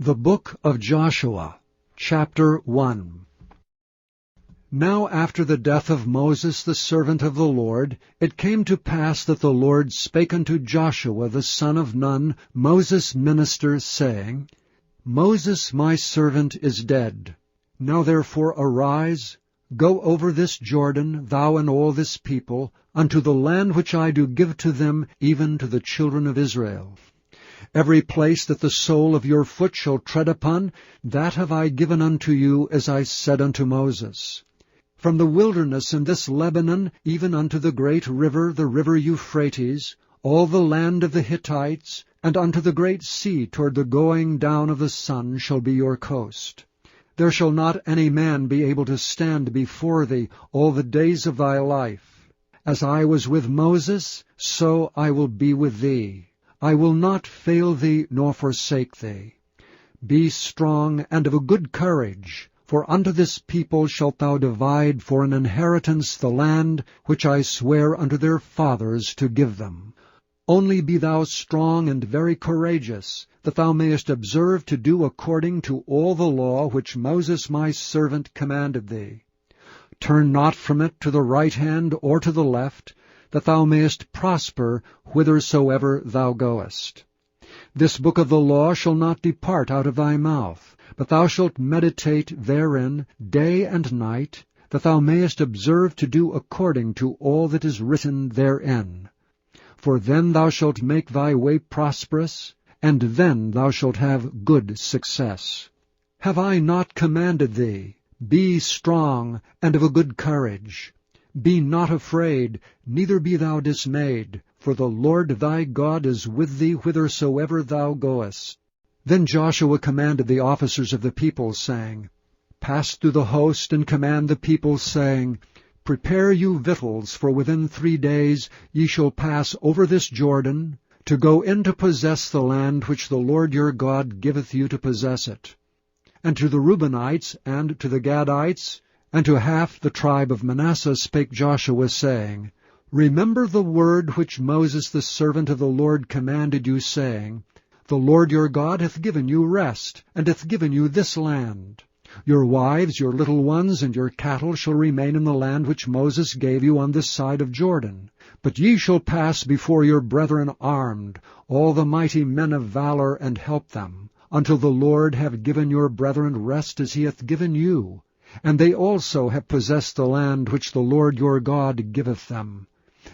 The Book of Joshua, Chapter 1. Now after the death of Moses the servant of the Lord, it came to pass that the Lord spake unto Joshua the son of Nun, Moses' minister, saying, Moses my servant is dead. Now therefore arise, go over this Jordan, thou and all this people, unto the land which I do give to them, even to the children of Israel. Every place that the sole of your foot shall tread upon, that have I given unto you, as I said unto Moses. From the wilderness in this Lebanon, even unto the great river, the river Euphrates, all the land of the Hittites, and unto the great sea toward the going down of the sun shall be your coast. There shall not any man be able to stand before thee all the days of thy life. As I was with Moses, so I will be with thee. I will not fail thee nor forsake thee. Be strong and of a good courage, for unto this people shalt thou divide for an inheritance the land which I swear unto their fathers to give them. Only be thou strong and very courageous, that thou mayest observe to do according to all the law which Moses my servant commanded thee. Turn not from it to the right hand or to the left, that thou mayest prosper whithersoever thou goest. This book of the law shall not depart out of thy mouth, but thou shalt meditate therein day and night, that thou mayest observe to do according to all that is written therein. For then thou shalt make thy way prosperous, and then thou shalt have good success. Have I not commanded thee? Be strong and of a good courage. Be not afraid, neither be thou dismayed, for the Lord thy God is with thee whithersoever thou goest. Then Joshua commanded the officers of the people, saying, Pass through the host, and command the people, saying, Prepare you victuals, for within 3 days ye shall pass over this Jordan, to go in to possess the land which the Lord your God giveth you to possess it. And to the Reubenites, and to the Gadites, and to half the tribe of Manasseh spake Joshua, saying, Remember the word which Moses the servant of the Lord commanded you, saying, The Lord your God hath given you rest, and hath given you this land. Your wives, your little ones, and your cattle shall remain in the land which Moses gave you on this side of Jordan. But ye shall pass before your brethren armed, all the mighty men of valor, and help them, until the Lord have given your brethren rest as he hath given you. And they also have possessed the land which the Lord your God giveth them.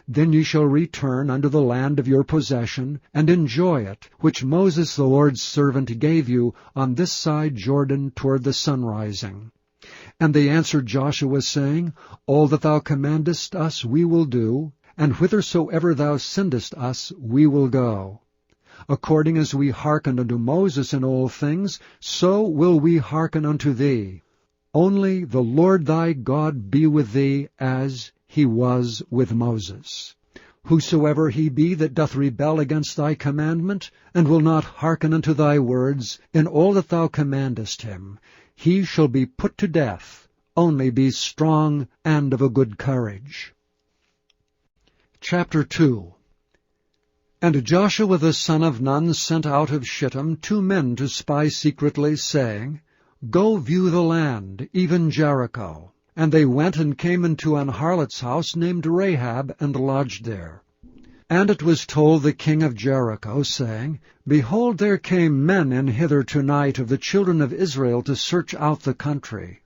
Then ye shall return unto the land of your possession, and enjoy it, which Moses the Lord's servant gave you on this side Jordan toward the sunrising. And they answered Joshua, saying, All that thou commandest us we will do, and whithersoever thou sendest us we will go. According as we hearkened unto Moses in all things, so will we hearken unto thee. Only the Lord thy God be with thee, as he was with Moses. Whosoever he be that doth rebel against thy commandment, and will not hearken unto thy words, in all that thou commandest him, he shall be put to death. Only be strong and of a good courage. Chapter 2. And Joshua the son of Nun sent out of Shittim 2 men to spy secretly, saying, Go view the land, even Jericho. And they went and came into an harlot's house named Rahab, and lodged there. And it was told the king of Jericho, saying, Behold, there came men in hither tonight of the children of Israel to search out the country.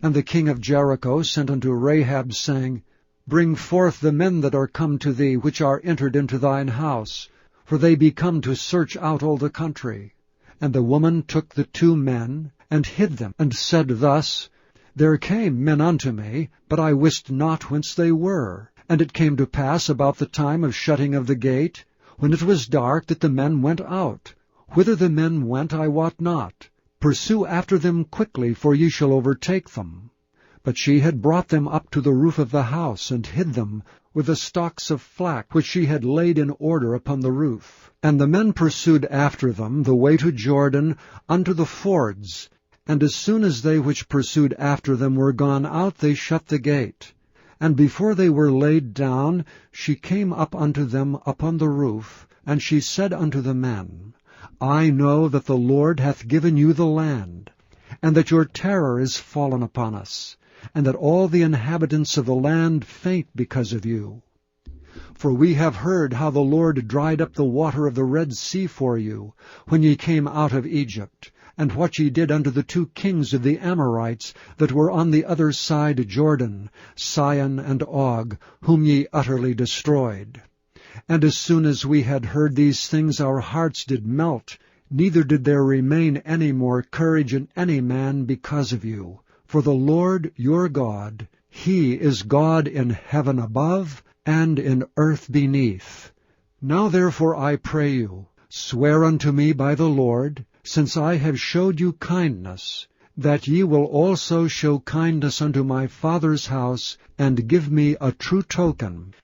And the king of Jericho sent unto Rahab, saying, Bring forth the men that are come to thee, which are entered into thine house, for they be come to search out all the country. And the woman took the 2 men, and hid them, and said thus, There came men unto me, but I wist not whence they were. And it came to pass about the time of shutting of the gate, when it was dark, that the men went out. Whither the men went I wot not. Pursue after them quickly, for ye shall overtake them. But she had brought them up to the roof of the house, and hid them with the stalks of flax, which she had laid in order upon the roof. And the men pursued after them the way to Jordan, unto the fords. And as soon as they which pursued after them were gone out, they shut the gate. And before they were laid down, she came up unto them upon the roof, and she said unto the men, I know that the Lord hath given you the land, and that your terror is fallen upon us, and that all the inhabitants of the land faint because of you. For we have heard how the Lord dried up the water of the Red Sea for you, when ye came out of Egypt, and what ye did unto the 2 kings of the Amorites that were on the other side Jordan, Sihon and Og, whom ye utterly destroyed. And as soon as we had heard these things, our hearts did melt, neither did there remain any more courage in any man because of you. For the Lord your God, He is God in heaven above, and in earth beneath. Now therefore I pray you, swear unto me by the Lord, since I have showed you kindness, that ye will also show kindness unto my father's house, and give me a true token,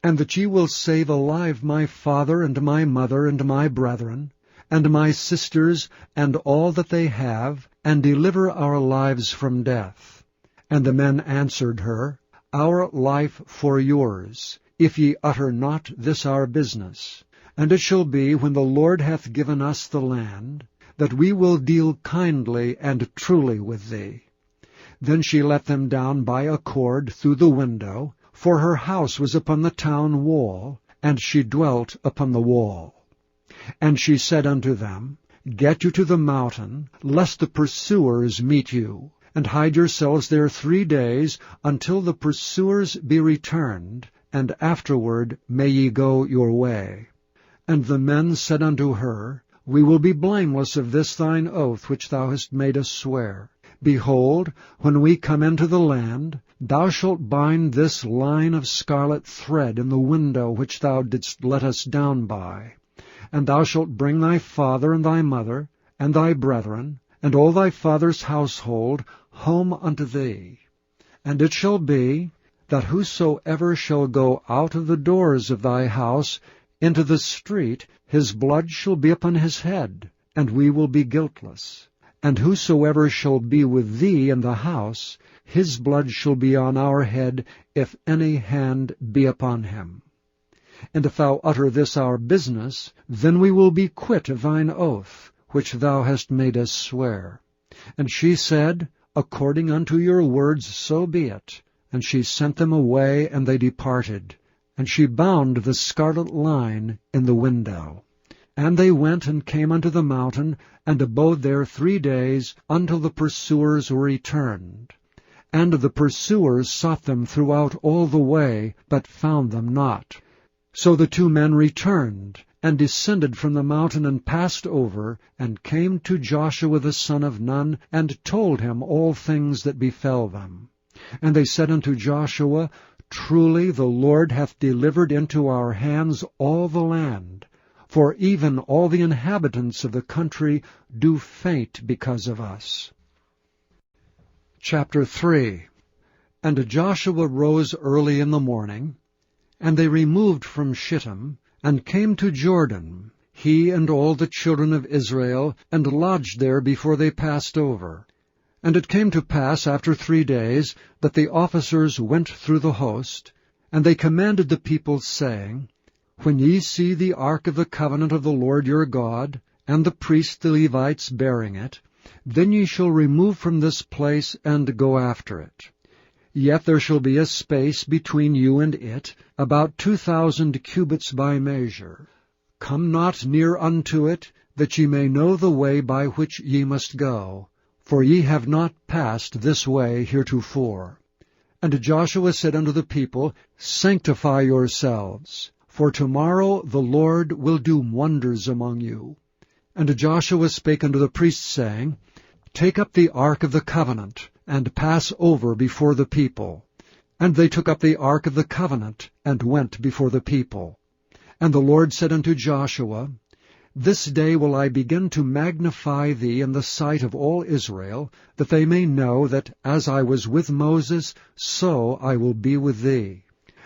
and that ye will save alive my father and my mother and my brethren, and my sisters, and all that they have, and deliver our lives from death. And the men answered her, Our life for yours, if ye utter not this our business. And it shall be, when the Lord hath given us the land, that we will deal kindly and truly with thee. Then she let them down by a cord through the window, for her house was upon the town wall, and she dwelt upon the wall. And she said unto them, Get you to the mountain, lest the pursuers meet you, and hide yourselves there 3 days, until the pursuers be returned, and afterward may ye go your way. And the men said unto her, We will be blameless of this thine oath which thou hast made us swear. Behold, when we come into the land, thou shalt bind this line of scarlet thread in the window which thou didst let us down by. And thou shalt bring thy father and thy mother, and thy brethren, and all thy father's household, home unto thee. And it shall be, that whosoever shall go out of the doors of thy house into the street, his blood shall be upon his head, and we will be guiltless. And whosoever shall be with thee in the house, his blood shall be on our head, if any hand be upon him. And if thou utter this our business, then we will be quit of thine oath, which thou hast made us swear. And she said, According unto your words so be it. And she sent them away, and they departed. And she bound the scarlet line in the window. And they went and came unto the mountain, and abode there 3 days, until the pursuers were returned. And the pursuers sought them throughout all the way, but found them not. So the 2 men returned, and descended from the mountain, and passed over, and came to Joshua the son of Nun, and told him all things that befell them. And they said unto Joshua, Truly the Lord hath delivered into our hands all the land, for even all the inhabitants of the country do faint because of us. Chapter 3. And Joshua rose early in the morning, and they removed from Shittim, and came to Jordan, he and all the children of Israel, and lodged there before they passed over. And it came to pass after 3 days, that the officers went through the host, and they commanded the people, saying, When ye see the ark of the covenant of the Lord your God, and the priests the Levites bearing it, then ye shall remove from this place, and go after it. Yet there shall be a space between you and it, about 2,000 cubits by measure. Come not near unto it, that ye may know the way by which ye must go, for ye have not passed this way heretofore. And Joshua said unto the people, Sanctify yourselves, for tomorrow the Lord will do wonders among you. And Joshua spake unto the priests, saying, Take up the ark of the covenant, and pass over before the people. And they took up the ark of the covenant, and went before the people. And the Lord said unto Joshua, This day will I begin to magnify thee in the sight of all Israel, that they may know that as I was with Moses, so I will be with thee.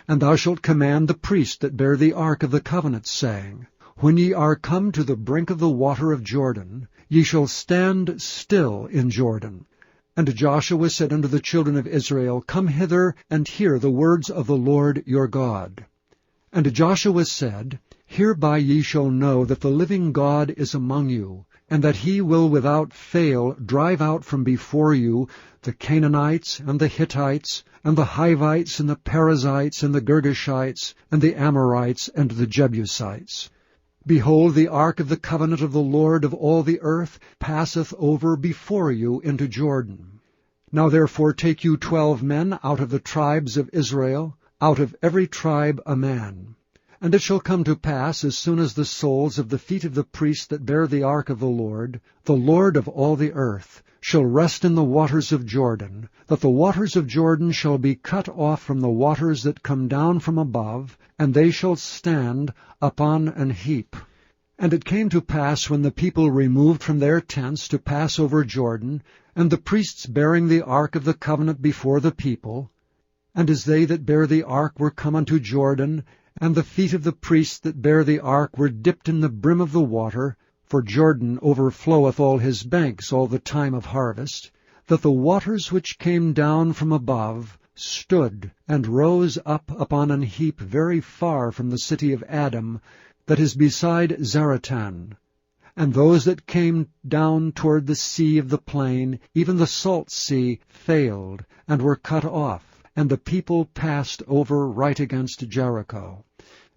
And thou shalt command the priests that bear the ark of the covenant, saying, When ye are come to the brink of the water of Jordan, ye shall stand still in Jordan. And Joshua said unto the children of Israel, Come hither, and hear the words of the Lord your God. And Joshua said, Hereby ye shall know that the living God is among you, and that he will without fail drive out from before you the Canaanites, and the Hittites, and the Hivites, and the Perizzites, and the Girgashites, and the Amorites, and the Jebusites. Behold, the ark of the covenant of the Lord of all the earth passeth over before you into Jordan. Now therefore take you 12 men out of the tribes of Israel, out of every tribe a man. And it shall come to pass, as soon as the soles of the feet of the priests that bear the ark of the Lord of all the earth, shall rest in the waters of Jordan, that the waters of Jordan shall be cut off from the waters that come down from above, and they shall stand upon an heap. And it came to pass, when the people removed from their tents to pass over Jordan, and the priests bearing the ark of the covenant before the people, and as they that bear the ark were come unto Jordan, and the feet of the priests that bear the ark were dipped in the brim of the water, for Jordan overfloweth all his banks all the time of harvest, that the waters which came down from above stood and rose up upon an heap very far from the city of Adam, that is beside Zaratan. And those that came down toward the sea of the plain, even the salt sea, failed, and were cut off. And the people passed over right against Jericho.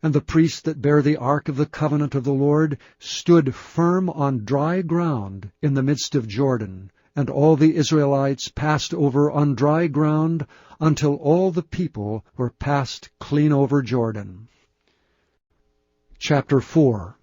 And the priests that bear the ark of the covenant of the Lord stood firm on dry ground in the midst of Jordan. And all the Israelites passed over on dry ground until all the people were passed clean over Jordan. Chapter 4.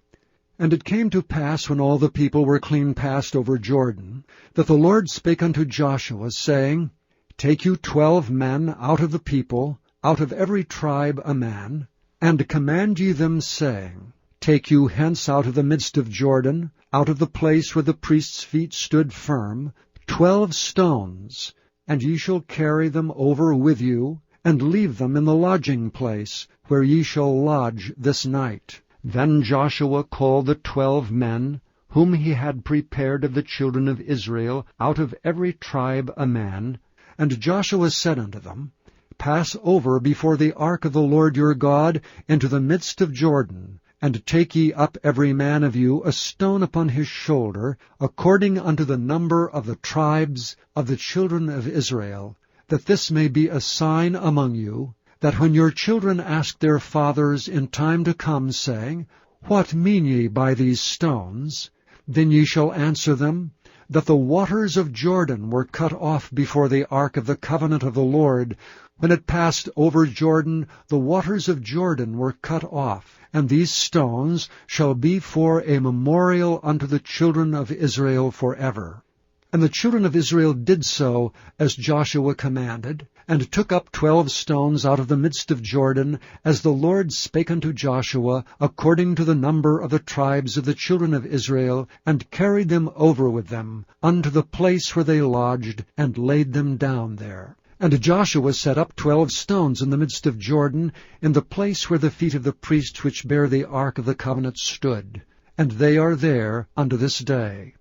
And it came to pass, when all the people were clean passed over Jordan, that the Lord spake unto Joshua, saying, Take you 12 men out of the people, out of every tribe a man, and command ye them, saying, Take you hence out of the midst of Jordan, out of the place where the priests' feet stood firm, 12 stones, and ye shall carry them over with you, and leave them in the lodging place, where ye shall lodge this night. Then Joshua called the 12 men, whom he had prepared of the children of Israel, out of every tribe a man, and Joshua said unto them, Pass over before the ark of the Lord your God into the midst of Jordan, and take ye up every man of you a stone upon his shoulder, according unto the number of the tribes of the children of Israel, that this may be a sign among you, that when your children ask their fathers in time to come, saying, What mean ye by these stones? Then ye shall answer them, that the waters of Jordan were cut off before the ark of the covenant of the Lord. When it passed over Jordan, the waters of Jordan were cut off. And these stones shall be for a memorial unto the children of Israel forever. And the children of Israel did so as Joshua commanded, and took up 12 stones out of the midst of Jordan, as the Lord spake unto Joshua, according to the number of the tribes of the children of Israel, and carried them over with them unto the place where they lodged, and laid them down there. And Joshua set up 12 stones in the midst of Jordan, in the place where the feet of the priests which bear the ark of the covenant stood. And they are there unto this day.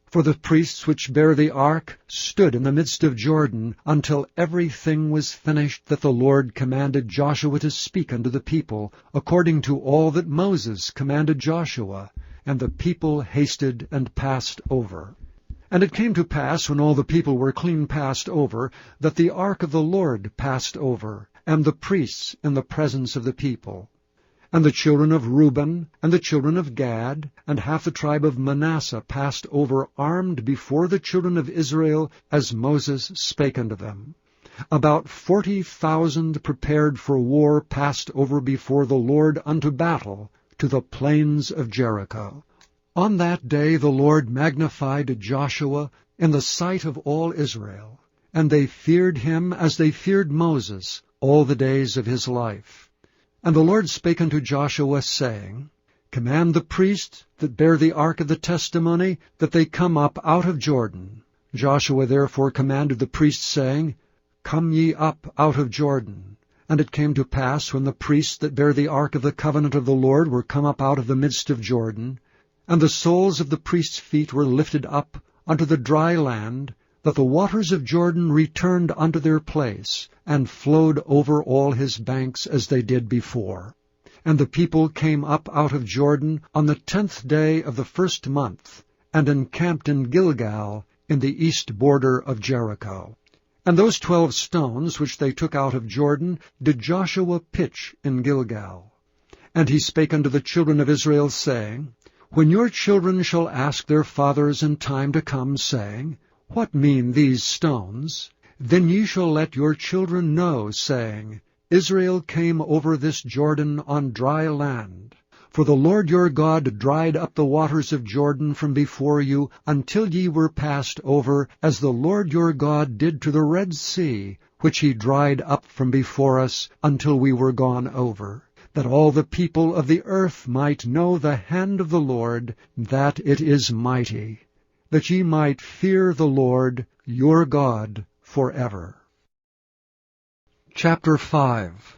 For the priests which bear the ark stood in the midst of Jordan, until everything was finished that the Lord commanded Joshua to speak unto the people, according to all that Moses commanded Joshua. And the people hasted and passed over. And it came to pass, when all the people were clean passed over, that the ark of the Lord passed over, and the priests in the presence of the people. And the children of Reuben, and the children of Gad, and half the tribe of Manasseh passed over armed before the children of Israel, as Moses spake unto them. About 40,000 prepared for war passed over before the Lord unto battle, to the plains of Jericho. On that day the Lord magnified Joshua in the sight of all Israel, and they feared him as they feared Moses all the days of his life. And the Lord spake unto Joshua, saying, Command the priests that bear the ark of the testimony, that they come up out of Jordan. Joshua therefore commanded the priests, saying, Come ye up out of Jordan. And it came to pass, when the priests that bear the ark of the covenant of the Lord were come up out of the midst of Jordan, and the soles of the priests' feet were lifted up unto the dry land, that the waters of Jordan returned unto their place, and flowed over all his banks as they did before. And the people came up out of Jordan on the 10th day of the first month, and encamped in Gilgal, in the east border of Jericho. And those 12 stones which they took out of Jordan did Joshua pitch in Gilgal. And he spake unto the children of Israel, saying, When your children shall ask their fathers in time to come, saying, What mean these stones? Then ye shall let your children know, saying, Israel came over this Jordan on dry land. For the Lord your God dried up the waters of Jordan from before you, until ye were passed over, as the Lord your God did to the Red Sea, which he dried up from before us, until we were gone over, that all the people of the earth might know the hand of the Lord, that it is mighty, that ye might fear the Lord your God forever. Chapter 5.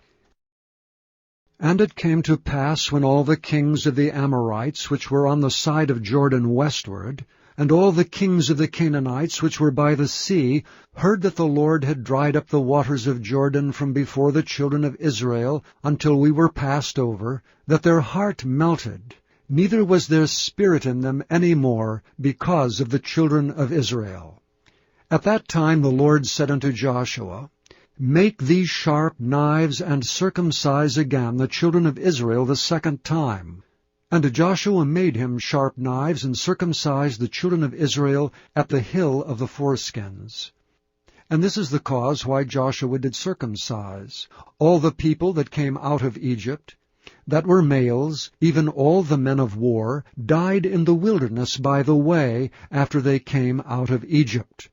And it came to pass, when all the kings of the Amorites, which were on the side of Jordan westward, and all the kings of the Canaanites, which were by the sea, heard that the Lord had dried up the waters of Jordan from before the children of Israel, until we were passed over, that their heart melted, neither was there spirit in them any more, because of the children of Israel. At that time the Lord said unto Joshua, Make these sharp knives, and circumcise again the children of Israel the second time. And Joshua made him sharp knives, and circumcised the children of Israel at the hill of the foreskins. And this is the cause why Joshua did circumcise all the people that came out of Egypt, that were males, even all the men of war, died in the wilderness by the way, after they came out of Egypt.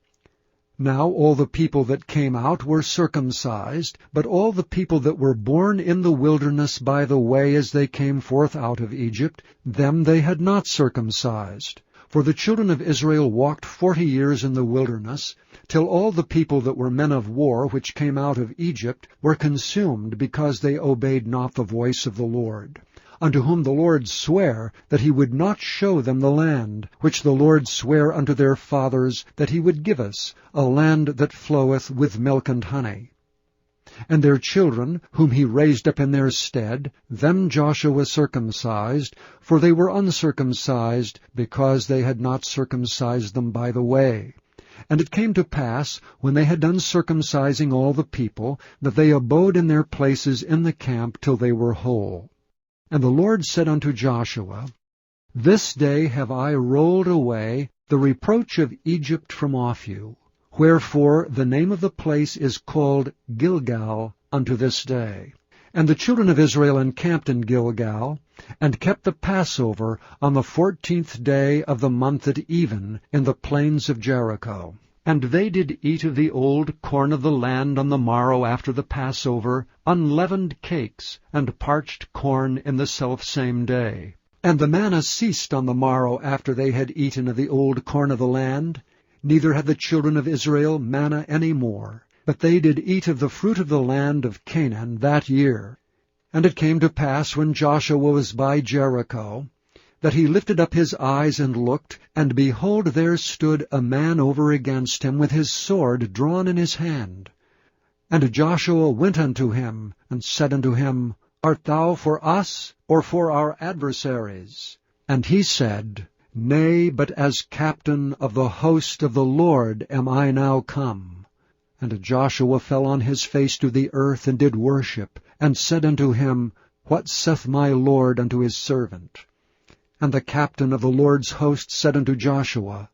Now all the people that came out were circumcised, but all the people that were born in the wilderness by the way as they came forth out of Egypt, them they had not circumcised. For the children of Israel walked 40 years in the wilderness, till all the people that were men of war which came out of Egypt were consumed, because they obeyed not the voice of the Lord, unto whom the Lord sware that he would not show them the land, which the Lord sware unto their fathers that he would give us, a land that floweth with milk and honey. And their children, whom he raised up in their stead, them Joshua circumcised, for they were uncircumcised, because they had not circumcised them by the way. And it came to pass, when they had done circumcising all the people, that they abode in their places in the camp till they were whole. And the Lord said unto Joshua, This day have I rolled away the reproach of Egypt from off you. Wherefore the name of the place is called Gilgal unto this day. And the children of Israel encamped in Gilgal, and kept the Passover on the 14th day of the month at even, in the plains of Jericho. And they did eat of the old corn of the land on the morrow after the Passover, unleavened cakes, and parched corn in the selfsame day. And the manna ceased on the morrow after they had eaten of the old corn of the land. Neither had the children of Israel manna any more, but they did eat of the fruit of the land of Canaan that year. And it came to pass, when Joshua was by Jericho, that he lifted up his eyes and looked, and behold, there stood a man over against him with his sword drawn in his hand. And Joshua went unto him, and said unto him, Art thou for us, or for our adversaries? And he said, Nay, but as captain of the host of the Lord am I now come. And Joshua fell on his face to the earth, and did worship, and said unto him, What saith my Lord unto his servant? And the captain of the Lord's host said unto Joshua,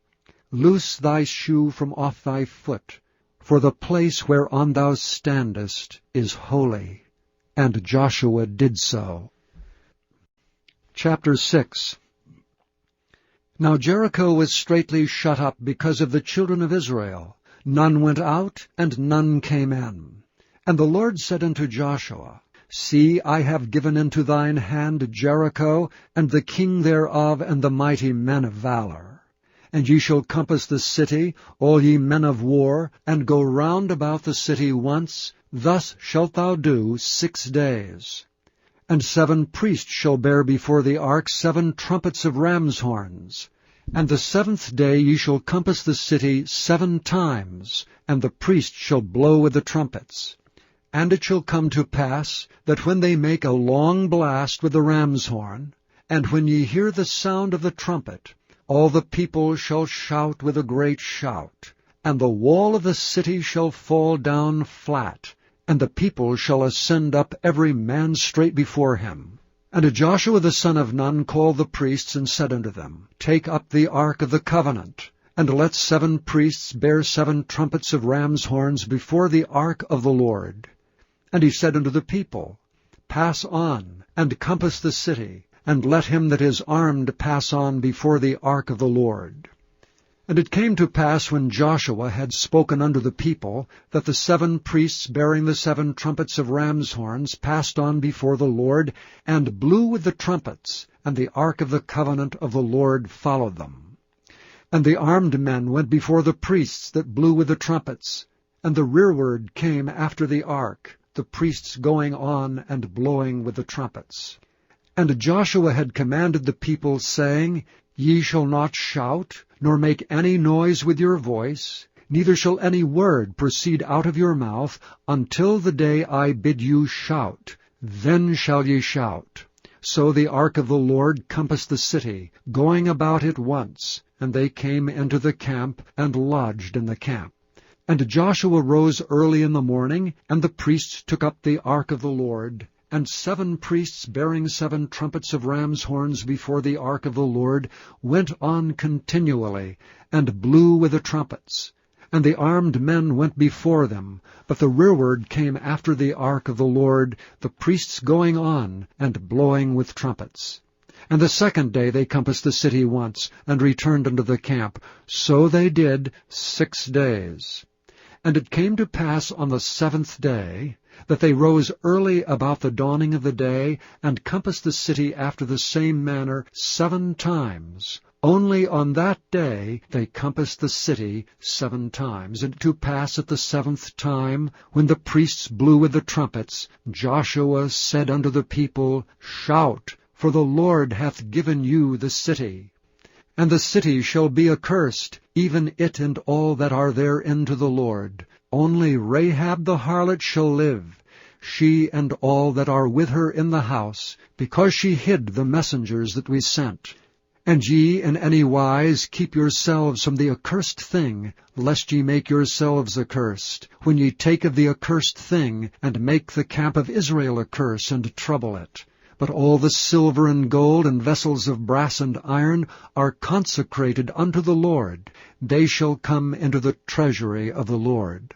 Loose thy shoe from off thy foot, for the place whereon thou standest is holy. And Joshua did so. Chapter 6. Now Jericho was straitly shut up because of the children of Israel. None went out, and none came in. And the Lord said unto Joshua, See, I have given into thine hand Jericho, and the king thereof, and the mighty men of valor. And ye shall compass the city, all ye men of war, and go round about the city once. Thus shalt thou do 6 days. And 7 priests shall bear before the ark 7 trumpets of ram's horns. And the 7th day ye shall compass the city 7 times, and the priests shall blow with the trumpets. And it shall come to pass, that when they make a long blast with the ram's horn, and when ye hear the sound of the trumpet, all the people shall shout with a great shout, and the wall of the city shall fall down flat, and the people shall ascend up every man straight before him. And Joshua the son of Nun called the priests, and said unto them, Take up the ark of the covenant, and let 7 priests bear 7 trumpets of ram's horns before the ark of the Lord. And he said unto the people, Pass on, and compass the city, and let him that is armed pass on before the ark of the Lord. And it came to pass, when Joshua had spoken unto the people, that the 7 priests bearing the 7 trumpets of ram's horns passed on before the Lord, and blew with the trumpets, and the ark of the covenant of the Lord followed them. And the armed men went before the priests that blew with the trumpets, and the rearward came after the ark, the priests going on and blowing with the trumpets. And Joshua had commanded the people, saying, Ye shall not shout, nor make any noise with your voice, neither shall any word proceed out of your mouth, until the day I bid you shout. Then shall ye shout. So the ark of the Lord compassed the city, going about it once, and they came into the camp, and lodged in the camp. And Joshua rose early in the morning, and the priests took up the ark of the Lord, and 7 priests bearing 7 trumpets of ram's horns before the ark of the Lord went on continually, and blew with the trumpets. And the armed men went before them, but the rearward came after the ark of the Lord, the priests going on, and blowing with trumpets. And the 2nd day they compassed the city once, and returned unto the camp. So they did 6 days. And it came to pass on the 7th day, that they rose early about the dawning of the day, and compassed the city after the same manner 7 times. Only on that day they compassed the city 7 times. And to pass at the 7th time, when the priests blew with the trumpets, Joshua said unto the people, Shout, for the Lord hath given you the city. And the city shall be accursed, even it and all that are therein to the Lord. Only Rahab the harlot shall live, she and all that are with her in the house, because she hid the messengers that we sent. And ye in any wise keep yourselves from the accursed thing, lest ye make yourselves accursed, when ye take of the accursed thing, and make the camp of Israel a curse, and trouble it. But all the silver and gold and vessels of brass and iron are consecrated unto the Lord. They shall come into the treasury of the Lord.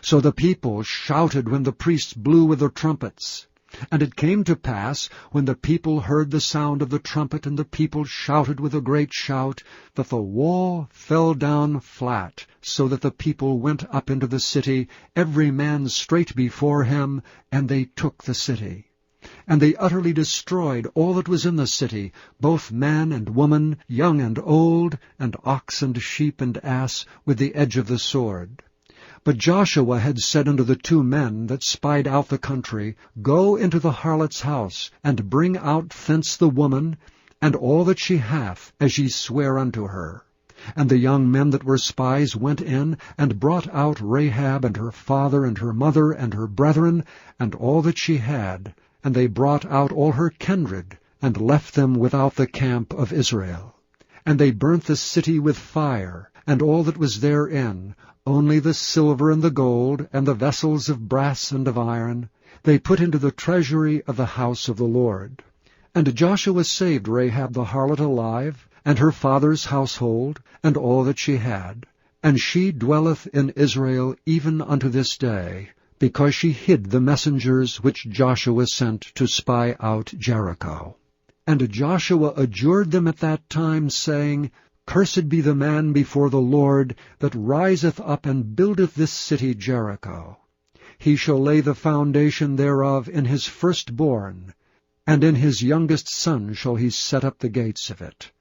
So the people shouted when the priests blew with the trumpets. And it came to pass, when the people heard the sound of the trumpet, and the people shouted with a great shout, that the wall fell down flat, so that the people went up into the city, every man straight before him, and they took the city. And they utterly destroyed all that was in the city, both man and woman, young and old, and ox and sheep and ass, with the edge of the sword. But Joshua had said unto the 2 men that spied out the country, Go into the harlot's house, and bring out thence the woman, and all that she hath, as ye swear unto her. And the young men that were spies went in, and brought out Rahab, and her father, and her mother, and her brethren, and all that she had. And they brought out all her kindred, and left them without the camp of Israel. And they burnt the city with fire, and all that was therein, only the silver and the gold, and the vessels of brass and of iron, they put into the treasury of the house of the Lord. And Joshua saved Rahab the harlot alive, and her father's household, and all that she had. And she dwelleth in Israel even unto this day, because she hid the messengers which Joshua sent to spy out Jericho. And Joshua adjured them at that time, saying, Cursed be the man before the Lord that riseth up and buildeth this city Jericho. He shall lay the foundation thereof in his firstborn, and in his youngest son shall he set up the gates of it.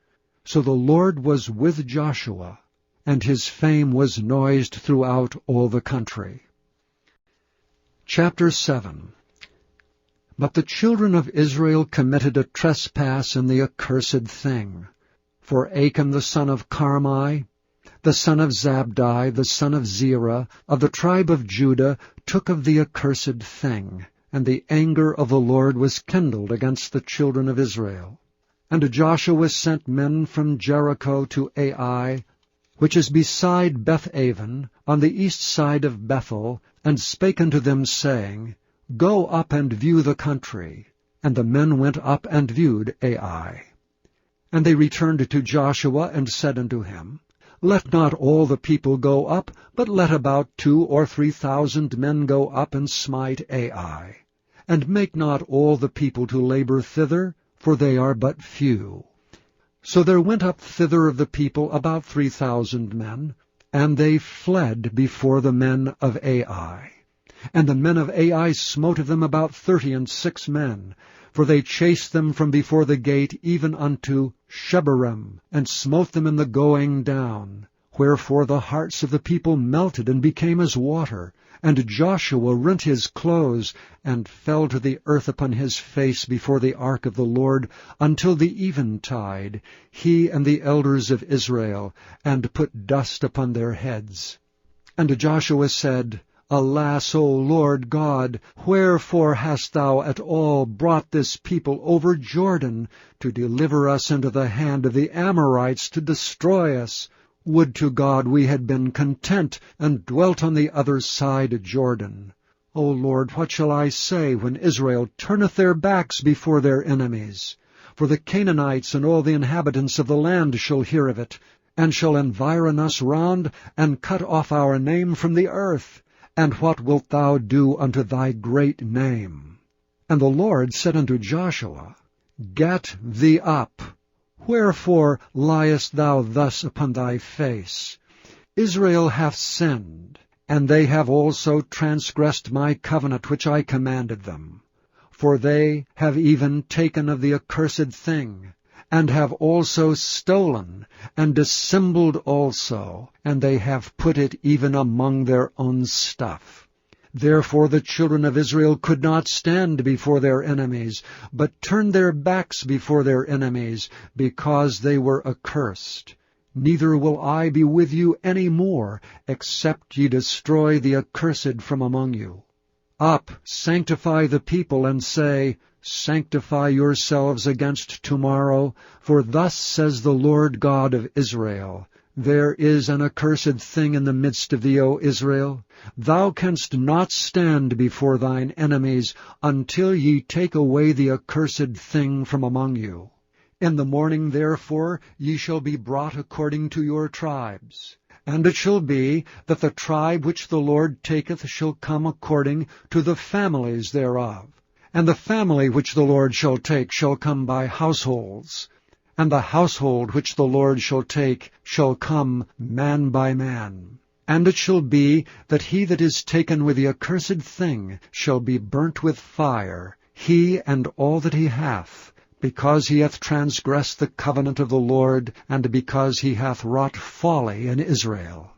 So the Lord was with Joshua, and his fame was noised throughout all the country. Chapter 7. But the children of Israel committed a trespass in the accursed thing. For Achan the son of Carmi, the son of Zabdi, the son of Zerah, of the tribe of Judah, took of the accursed thing, and the anger of the Lord was kindled against the children of Israel. And Joshua sent men from Jericho to Ai, which is beside Beth-aven, on the east side of Bethel, and spake unto them, saying, Go up and view the country. And the men went up and viewed Ai. And they returned to Joshua, and said unto him, Let not all the people go up, but let about 2,000 or 3,000 men go up and smite Ai. And make not all the people to labor thither, for they are but few. So there went up thither of the people about 3,000 men, and they fled before the men of Ai. And the men of Ai smote of them about 36 men, for they chased them from before the gate even unto Shebarim, and smote them in the going down. Wherefore the hearts of the people melted and became as water. And Joshua rent his clothes, and fell to the earth upon his face before the ark of the Lord, until the eventide, he and the elders of Israel, and put dust upon their heads. And Joshua said, Alas, O Lord God, wherefore hast thou at all brought this people over Jordan, to deliver us into the hand of the Amorites, to destroy us? Would to God we had been content, and dwelt on the other side Jordan. O Lord, what shall I say when Israel turneth their backs before their enemies? For the Canaanites and all the inhabitants of the land shall hear of it, and shall environ us round, and cut off our name from the earth. And what wilt thou do unto thy great name? And the Lord said unto Joshua, Get thee up. Wherefore liest thou thus upon thy face? Israel hath sinned, and they have also transgressed my covenant which I commanded them. For they have even taken of the accursed thing, and have also stolen, and dissembled also, and they have put it even among their own stuff. Therefore the children of Israel could not stand before their enemies, but turned their backs before their enemies, because they were accursed. Neither will I be with you any more, except ye destroy the accursed from among you. Up, sanctify the people, and say, Sanctify yourselves against tomorrow, for thus says the Lord God of Israel, There is an accursed thing in the midst of thee, O Israel. Thou canst not stand before thine enemies, until ye take away the accursed thing from among you. In the morning, therefore, ye shall be brought according to your tribes. And it shall be that the tribe which the Lord taketh shall come according to the families thereof. And the family which the Lord shall take shall come by households. And the household which the Lord shall take shall come man by man. And it shall be that he that is taken with the accursed thing shall be burnt with fire, he and all that he hath, because he hath transgressed the covenant of the Lord, and because he hath wrought folly in Israel.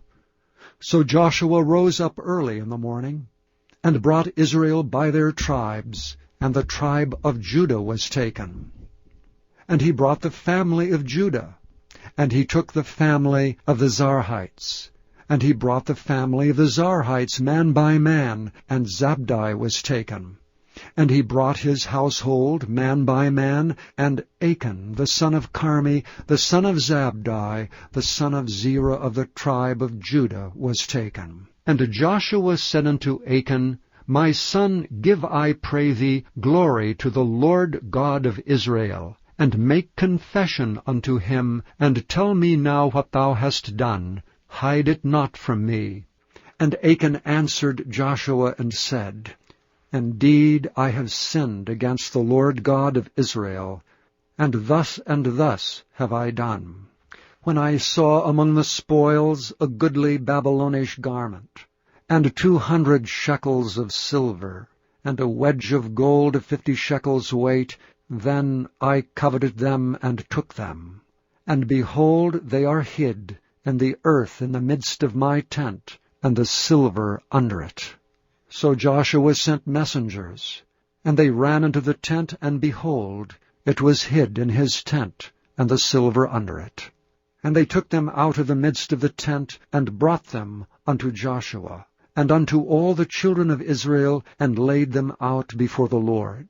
So Joshua rose up early in the morning, and brought Israel by their tribes, and the tribe of Judah was taken. And he brought the family of Judah, and he took the family of the Zarhites. And he brought the family of the Zarhites man by man, and Zabdi was taken. And he brought his household man by man, and Achan the son of Carmi, the son of Zabdi, the son of Zerah of the tribe of Judah, was taken. And Joshua said unto Achan, My son, give, I pray thee, glory to the Lord God of Israel, and make confession unto him, and tell me now what thou hast done. Hide it not from me. And Achan answered Joshua and said, Indeed, I have sinned against the Lord God of Israel, and thus have I done. When I saw among the spoils a goodly Babylonish garment, and 200 shekels of silver, and a wedge of gold of 50 shekels weight, then I coveted them and took them. And behold, they are hid in the earth in the midst of my tent, and the silver under it. So Joshua sent messengers, and they ran into the tent, and behold, it was hid in his tent, and the silver under it. And they took them out of the midst of the tent, and brought them unto Joshua, and unto all the children of Israel, and laid them out before the Lord.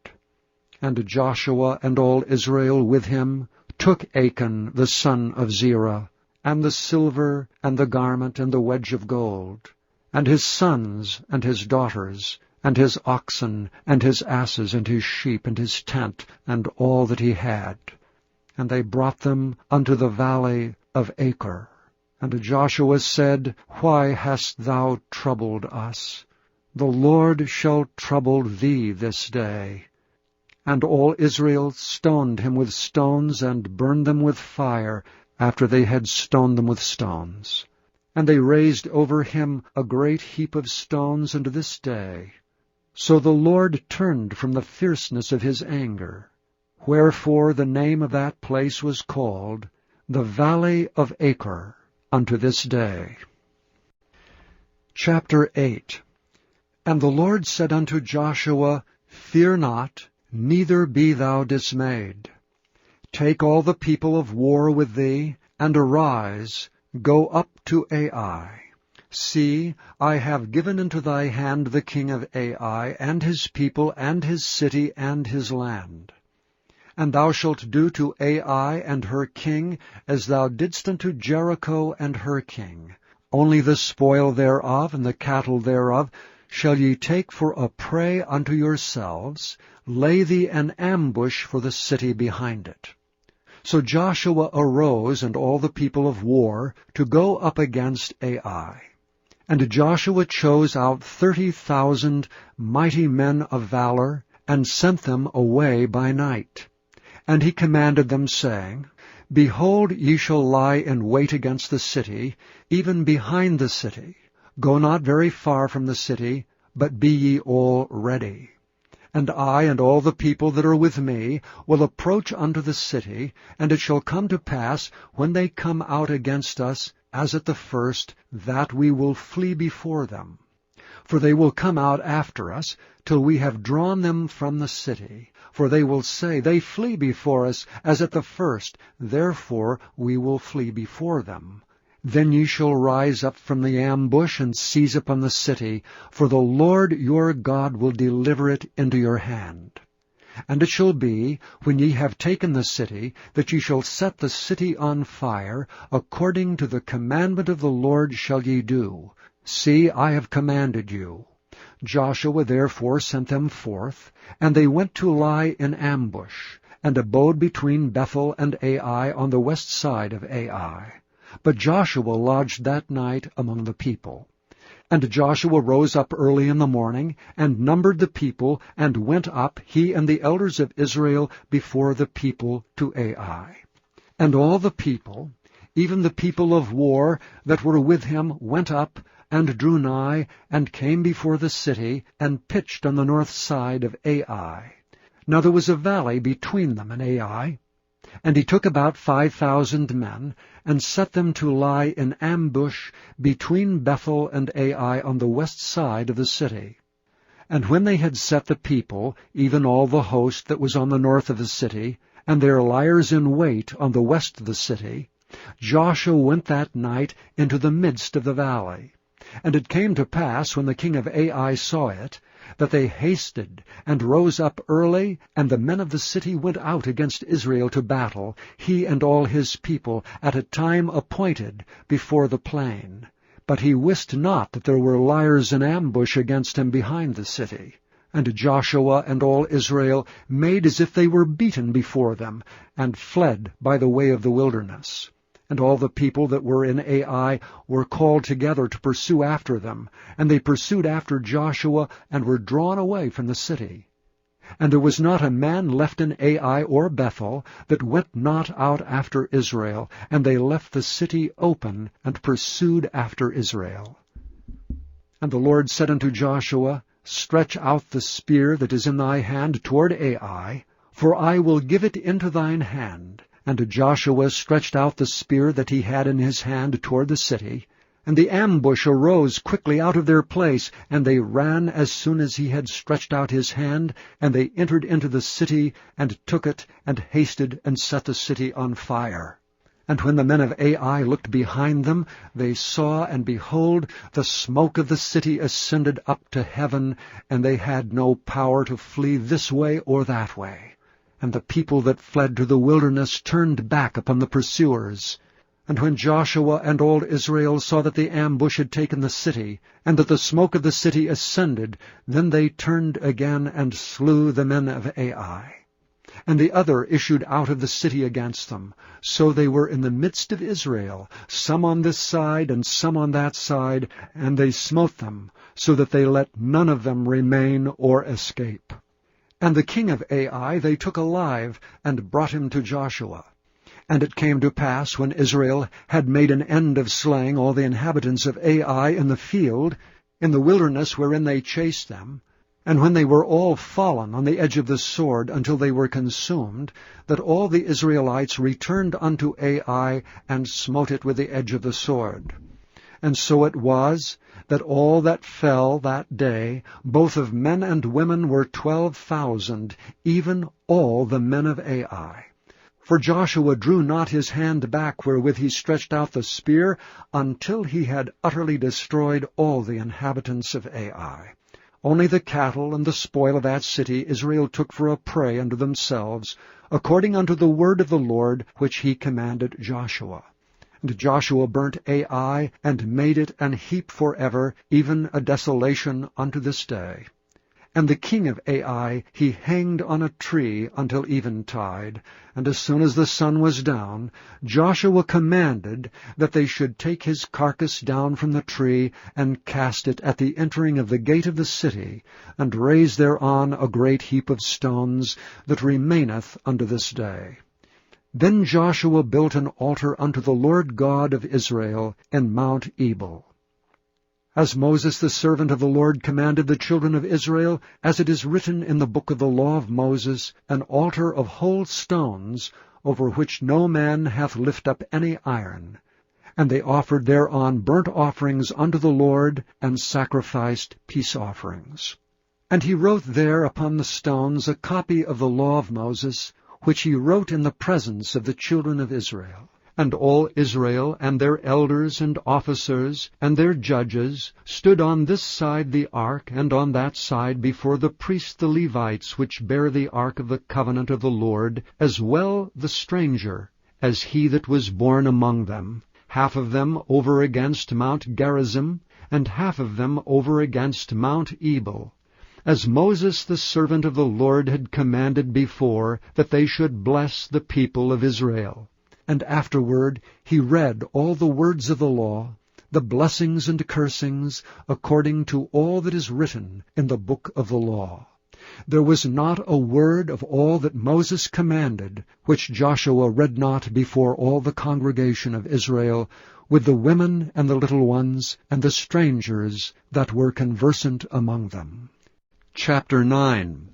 And Joshua and all Israel with him took Achan the son of Zerah, and the silver, and the garment, and the wedge of gold, and his sons, and his daughters, and his oxen, and his asses, and his sheep, and his tent, and all that he had. And they brought them unto the valley of Achor. And Joshua said, Why hast thou troubled us? The Lord shall trouble thee this day. And all Israel stoned him with stones, and burned them with fire, after they had stoned them with stones. And they raised over him a great heap of stones unto this day. So the Lord turned from the fierceness of his anger. Wherefore the name of that place was called the Valley of Achor unto this day. Chapter 8. And the Lord said unto Joshua, Fear not, neither be thou dismayed. Take all the people of war with thee, and arise, go up to Ai. See, I have given into thy hand the king of Ai, and his people, and his city, and his land. And thou shalt do to Ai and her king as thou didst unto Jericho and her king. Only the spoil thereof and the cattle thereof shall ye take for a prey unto yourselves. Lay thee an ambush for the city behind it. So Joshua arose and all the people of war to go up against Ai. And Joshua chose out 30,000 mighty men of valor, and sent them away by night. And he commanded them, saying, Behold, ye shall lie in wait against the city, even behind the city. Go not very far from the city, but be ye all ready. And I and all the people that are with me will approach unto the city, and it shall come to pass, when they come out against us, as at the first, that we will flee before them. For they will come out after us, till we have drawn them from the city. For they will say, They flee before us, as at the first, therefore we will flee before them. Then ye shall rise up from the ambush, and seize upon the city, for the Lord your God will deliver it into your hand. And it shall be, when ye have taken the city, that ye shall set the city on fire, according to the commandment of the Lord shall ye do. See, I have commanded you. Joshua therefore sent them forth, and they went to lie in ambush, and abode between Bethel and Ai on the west side of Ai. But Joshua lodged that night among the people. And Joshua rose up early in the morning, and numbered the people, and went up, he and the elders of Israel, before the people to Ai. And all the people, even the people of war that were with him, went up, and drew nigh, and came before the city, and pitched on the north side of Ai. Now there was a valley between them and Ai. And he took about 5,000 men, and set them to lie in ambush between Bethel and Ai on the west side of the city. And when they had set the people, even all the host that was on the north of the city, and their liers in wait on the west of the city, Joshua went that night into the midst of the valley. And it came to pass, when the king of Ai saw it, that they hasted, and rose up early, and the men of the city went out against Israel to battle, he and all his people, at a time appointed, before the plain. But he wist not that there were liers in ambush against him behind the city. And Joshua and all Israel made as if they were beaten before them, and fled by the way of the wilderness. And all the people that were in Ai were called together to pursue after them. And they pursued after Joshua, and were drawn away from the city. And there was not a man left in Ai or Bethel that went not out after Israel. And they left the city open, and pursued after Israel. And the Lord said unto Joshua, Stretch out the spear that is in thy hand toward Ai, for I will give it into thine hand. And Joshua stretched out the spear that he had in his hand toward the city. And the ambush arose quickly out of their place, and they ran as soon as he had stretched out his hand, and they entered into the city, and took it, and hasted, and set the city on fire. And when the men of Ai looked behind them, they saw, and behold, the smoke of the city ascended up to heaven, and they had no power to flee this way or that way. And the people that fled to the wilderness turned back upon the pursuers. And when Joshua and all Israel saw that the ambush had taken the city, and that the smoke of the city ascended, then they turned again and slew the men of Ai. And the other issued out of the city against them. So they were in the midst of Israel, some on this side and some on that side, and they smote them, so that they let none of them remain or escape. And the king of Ai they took alive, and brought him to Joshua. And it came to pass, when Israel had made an end of slaying all the inhabitants of Ai in the field, in the wilderness wherein they chased them, and when they were all fallen on the edge of the sword until they were consumed, that all the Israelites returned unto Ai, and smote it with the edge of the sword. And so it was, that all that fell that day, both of men and women, were 12,000, even all the men of Ai. For Joshua drew not his hand back wherewith he stretched out the spear, until he had utterly destroyed all the inhabitants of Ai. Only the cattle and the spoil of that city Israel took for a prey unto themselves, according unto the word of the Lord which he commanded Joshua. And Joshua burnt Ai, and made it an heap forever, even a desolation unto this day. And the king of Ai he hanged on a tree until eventide. And as soon as the sun was down, Joshua commanded that they should take his carcass down from the tree, and cast it at the entering of the gate of the city, and raise thereon a great heap of stones, that remaineth unto this day. Then Joshua built an altar unto the Lord God of Israel in Mount Ebal. As Moses the servant of the Lord commanded the children of Israel, as it is written in the book of the law of Moses, an altar of whole stones, over which no man hath lift up any iron. And they offered thereon burnt offerings unto the Lord, and sacrificed peace offerings. And he wrote there upon the stones a copy of the law of Moses, which he wrote in the presence of the children of Israel. And all Israel, and their elders and officers, and their judges, stood on this side the ark, and on that side before the priests the Levites, which bear the ark of the covenant of the Lord, as well the stranger, as he that was born among them, half of them over against Mount Gerizim, and half of them over against Mount Ebal, as Moses the servant of the Lord had commanded before, that they should bless the people of Israel. And afterward he read all the words of the law, the blessings and cursings, according to all that is written in the book of the law. There was not a word of all that Moses commanded, which Joshua read not before all the congregation of Israel, with the women and the little ones, and the strangers that were conversant among them. Chapter 9.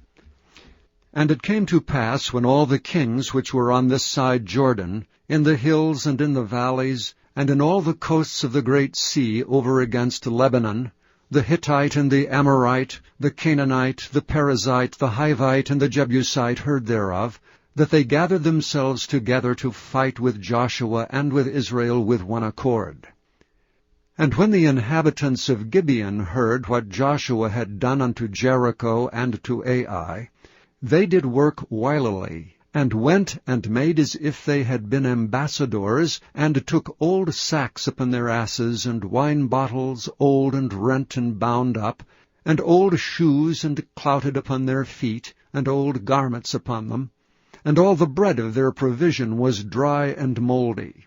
And it came to pass, when all the kings which were on this side Jordan, in the hills and in the valleys, and in all the coasts of the great sea over against Lebanon, the Hittite and the Amorite, the Canaanite, the Perizzite, the Hivite, and the Jebusite heard thereof, that they gathered themselves together to fight with Joshua and with Israel with one accord. And when the inhabitants of Gibeon heard what Joshua had done unto Jericho and to Ai, they did work wilily, and went and made as if they had been ambassadors, and took old sacks upon their asses, and wine bottles old and rent and bound up, and old shoes and clouted upon their feet, and old garments upon them, and all the bread of their provision was dry and mouldy.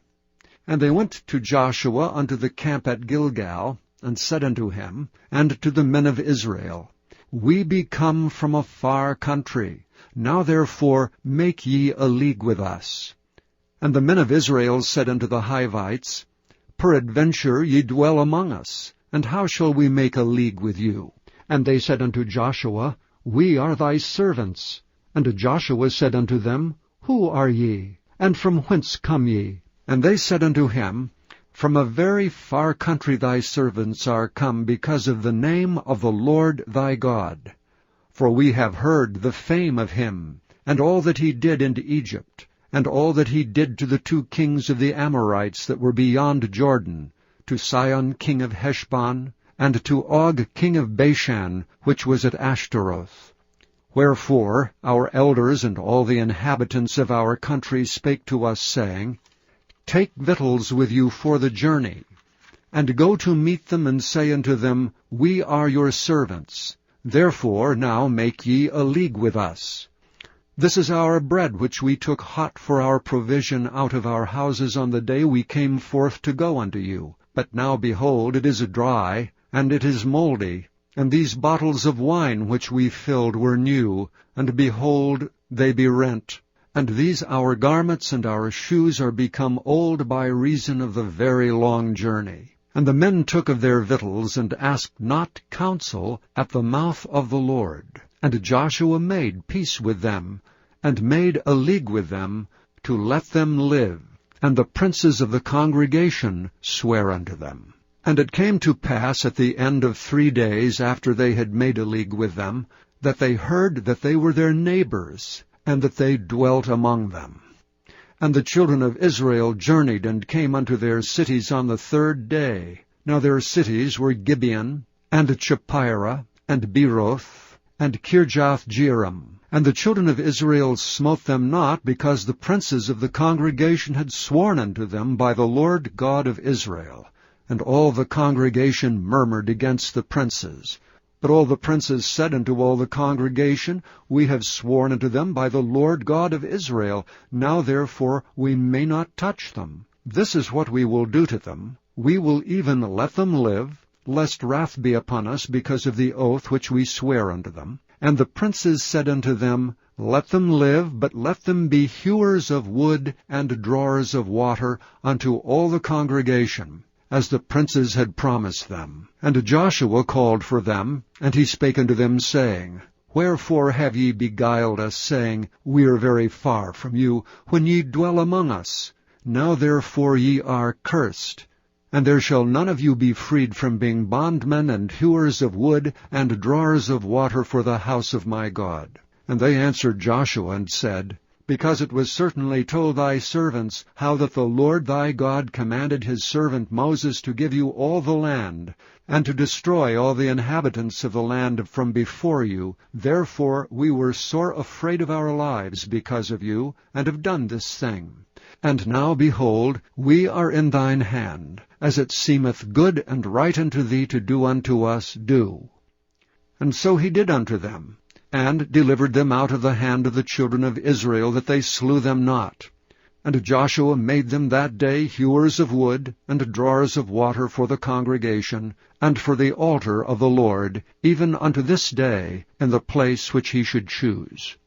And they went to Joshua unto the camp at Gilgal, and said unto him, and to the men of Israel, We be come from a far country. Now therefore make ye a league with us. And the men of Israel said unto the Hivites, Peradventure ye dwell among us, and how shall we make a league with you? And they said unto Joshua, We are thy servants. And Joshua said unto them, Who are ye? And from whence come ye? And they said unto him, From a very far country thy servants are come, because of the name of the Lord thy God. For we have heard the fame of him, and all that he did in Egypt, and all that he did to the 2 kings of the Amorites that were beyond Jordan, to Sihon king of Heshbon, and to Og king of Bashan, which was at Ashtaroth. Wherefore our elders and all the inhabitants of our country spake to us, saying, Take victuals with you for the journey, and go to meet them, and say unto them, We are your servants. Therefore now make ye a league with us. This is our bread which we took hot for our provision out of our houses on the day we came forth to go unto you. But now, behold, it is dry, and it is mouldy. And these bottles of wine which we filled were new, and behold, they be rent. And these our garments and our shoes are become old by reason of the very long journey. And the men took of their victuals, and asked not counsel at the mouth of the Lord. And Joshua made peace with them, and made a league with them, to let them live. And the princes of the congregation sware unto them. And it came to pass at the end of 3 days after they had made a league with them, that they heard that they were their neighbors, and that they dwelt among them. And the children of Israel journeyed and came unto their cities on the 3rd day. Now their cities were Gibeon, and Chephirah, and Beeroth, and Kirjath-jearim. And the children of Israel smote them not, because the princes of the congregation had sworn unto them by the Lord God of Israel. And all the congregation murmured against the princes. But all the princes said unto all the congregation, We have sworn unto them by the Lord God of Israel. Now therefore we may not touch them. This is what we will do to them. We will even let them live, lest wrath be upon us because of the oath which we swear unto them. And the princes said unto them, Let them live, but let them be hewers of wood and drawers of water unto all the congregation, as the princes had promised them. And Joshua called for them, and he spake unto them, saying, Wherefore have ye beguiled us, saying, We are very far from you, when ye dwell among us? Now therefore ye are cursed. And there shall none of you be freed from being bondmen and hewers of wood and drawers of water for the house of my God. And they answered Joshua and said, Because it was certainly told thy servants how that the Lord thy God commanded his servant Moses to give you all the land, and to destroy all the inhabitants of the land from before you. Therefore we were sore afraid of our lives because of you, and have done this thing. And now, behold, we are in thine hand. As it seemeth good and right unto thee to do unto us, do. And so he did unto them, and delivered them out of the hand of the children of Israel, that they slew them not. And Joshua made them that day hewers of wood, and drawers of water for the congregation, and for the altar of the Lord, even unto this day, in the place which he should choose.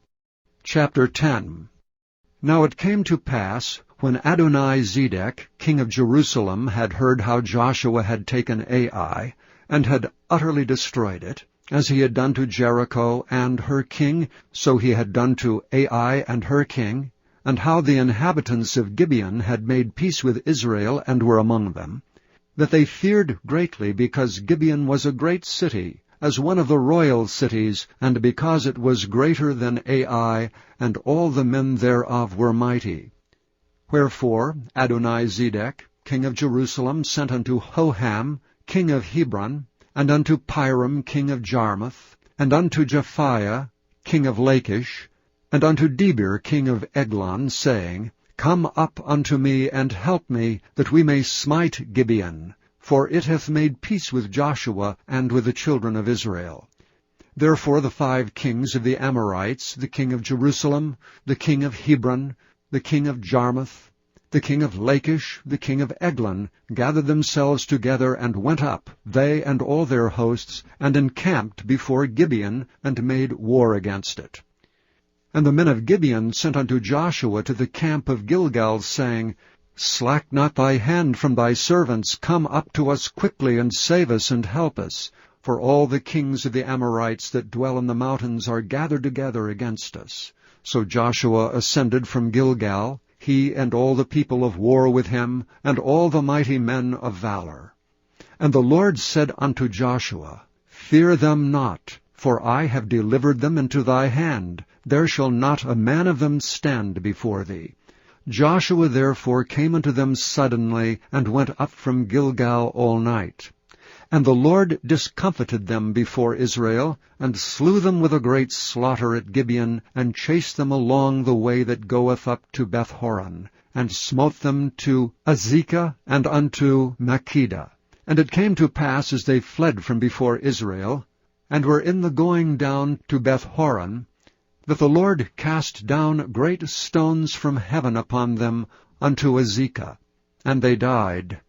Chapter 10. Now it came to pass, when Adoni-Zedek, king of Jerusalem, had heard how Joshua had taken Ai, and had utterly destroyed it, as he had done to Jericho and her king, so he had done to Ai and her king, and how the inhabitants of Gibeon had made peace with Israel and were among them, that they feared greatly, because Gibeon was a great city, as one of the royal cities, and because it was greater than Ai, and all the men thereof were mighty. Wherefore Adoni-Zedek, king of Jerusalem, sent unto Hoham, king of Hebron, and unto Piram, king of Jarmuth, and unto Japhiah, king of Lachish, and unto Debir, king of Eglon, saying, Come up unto me, and help me, that we may smite Gibeon, for it hath made peace with Joshua and with the children of Israel. Therefore the 5 kings of the Amorites, the king of Jerusalem, the king of Hebron, the king of Jarmuth, the king of Lachish, the king of Eglon, gathered themselves together, and went up, they and all their hosts, and encamped before Gibeon, and made war against it. And the men of Gibeon sent unto Joshua to the camp of Gilgal, saying, Slack not thy hand from thy servants, come up to us quickly, and save us, and help us. For all the kings of the Amorites that dwell in the mountains are gathered together against us. So Joshua ascended from Gilgal, he and all the people of war with him, and all the mighty men of valor. And the Lord said unto Joshua, Fear them not, for I have delivered them into thy hand. There shall not a man of them stand before thee. Joshua therefore came unto them suddenly, and went up from Gilgal all night. And the Lord discomfited them before Israel, and slew them with a great slaughter at Gibeon, and chased them along the way that goeth up to Beth-horon, and smote them to Azekah and unto Makkedah. And it came to pass, as they fled from before Israel, and were in the going down to Beth-horon, that the Lord cast down great stones from heaven upon them unto Azekah, and they died.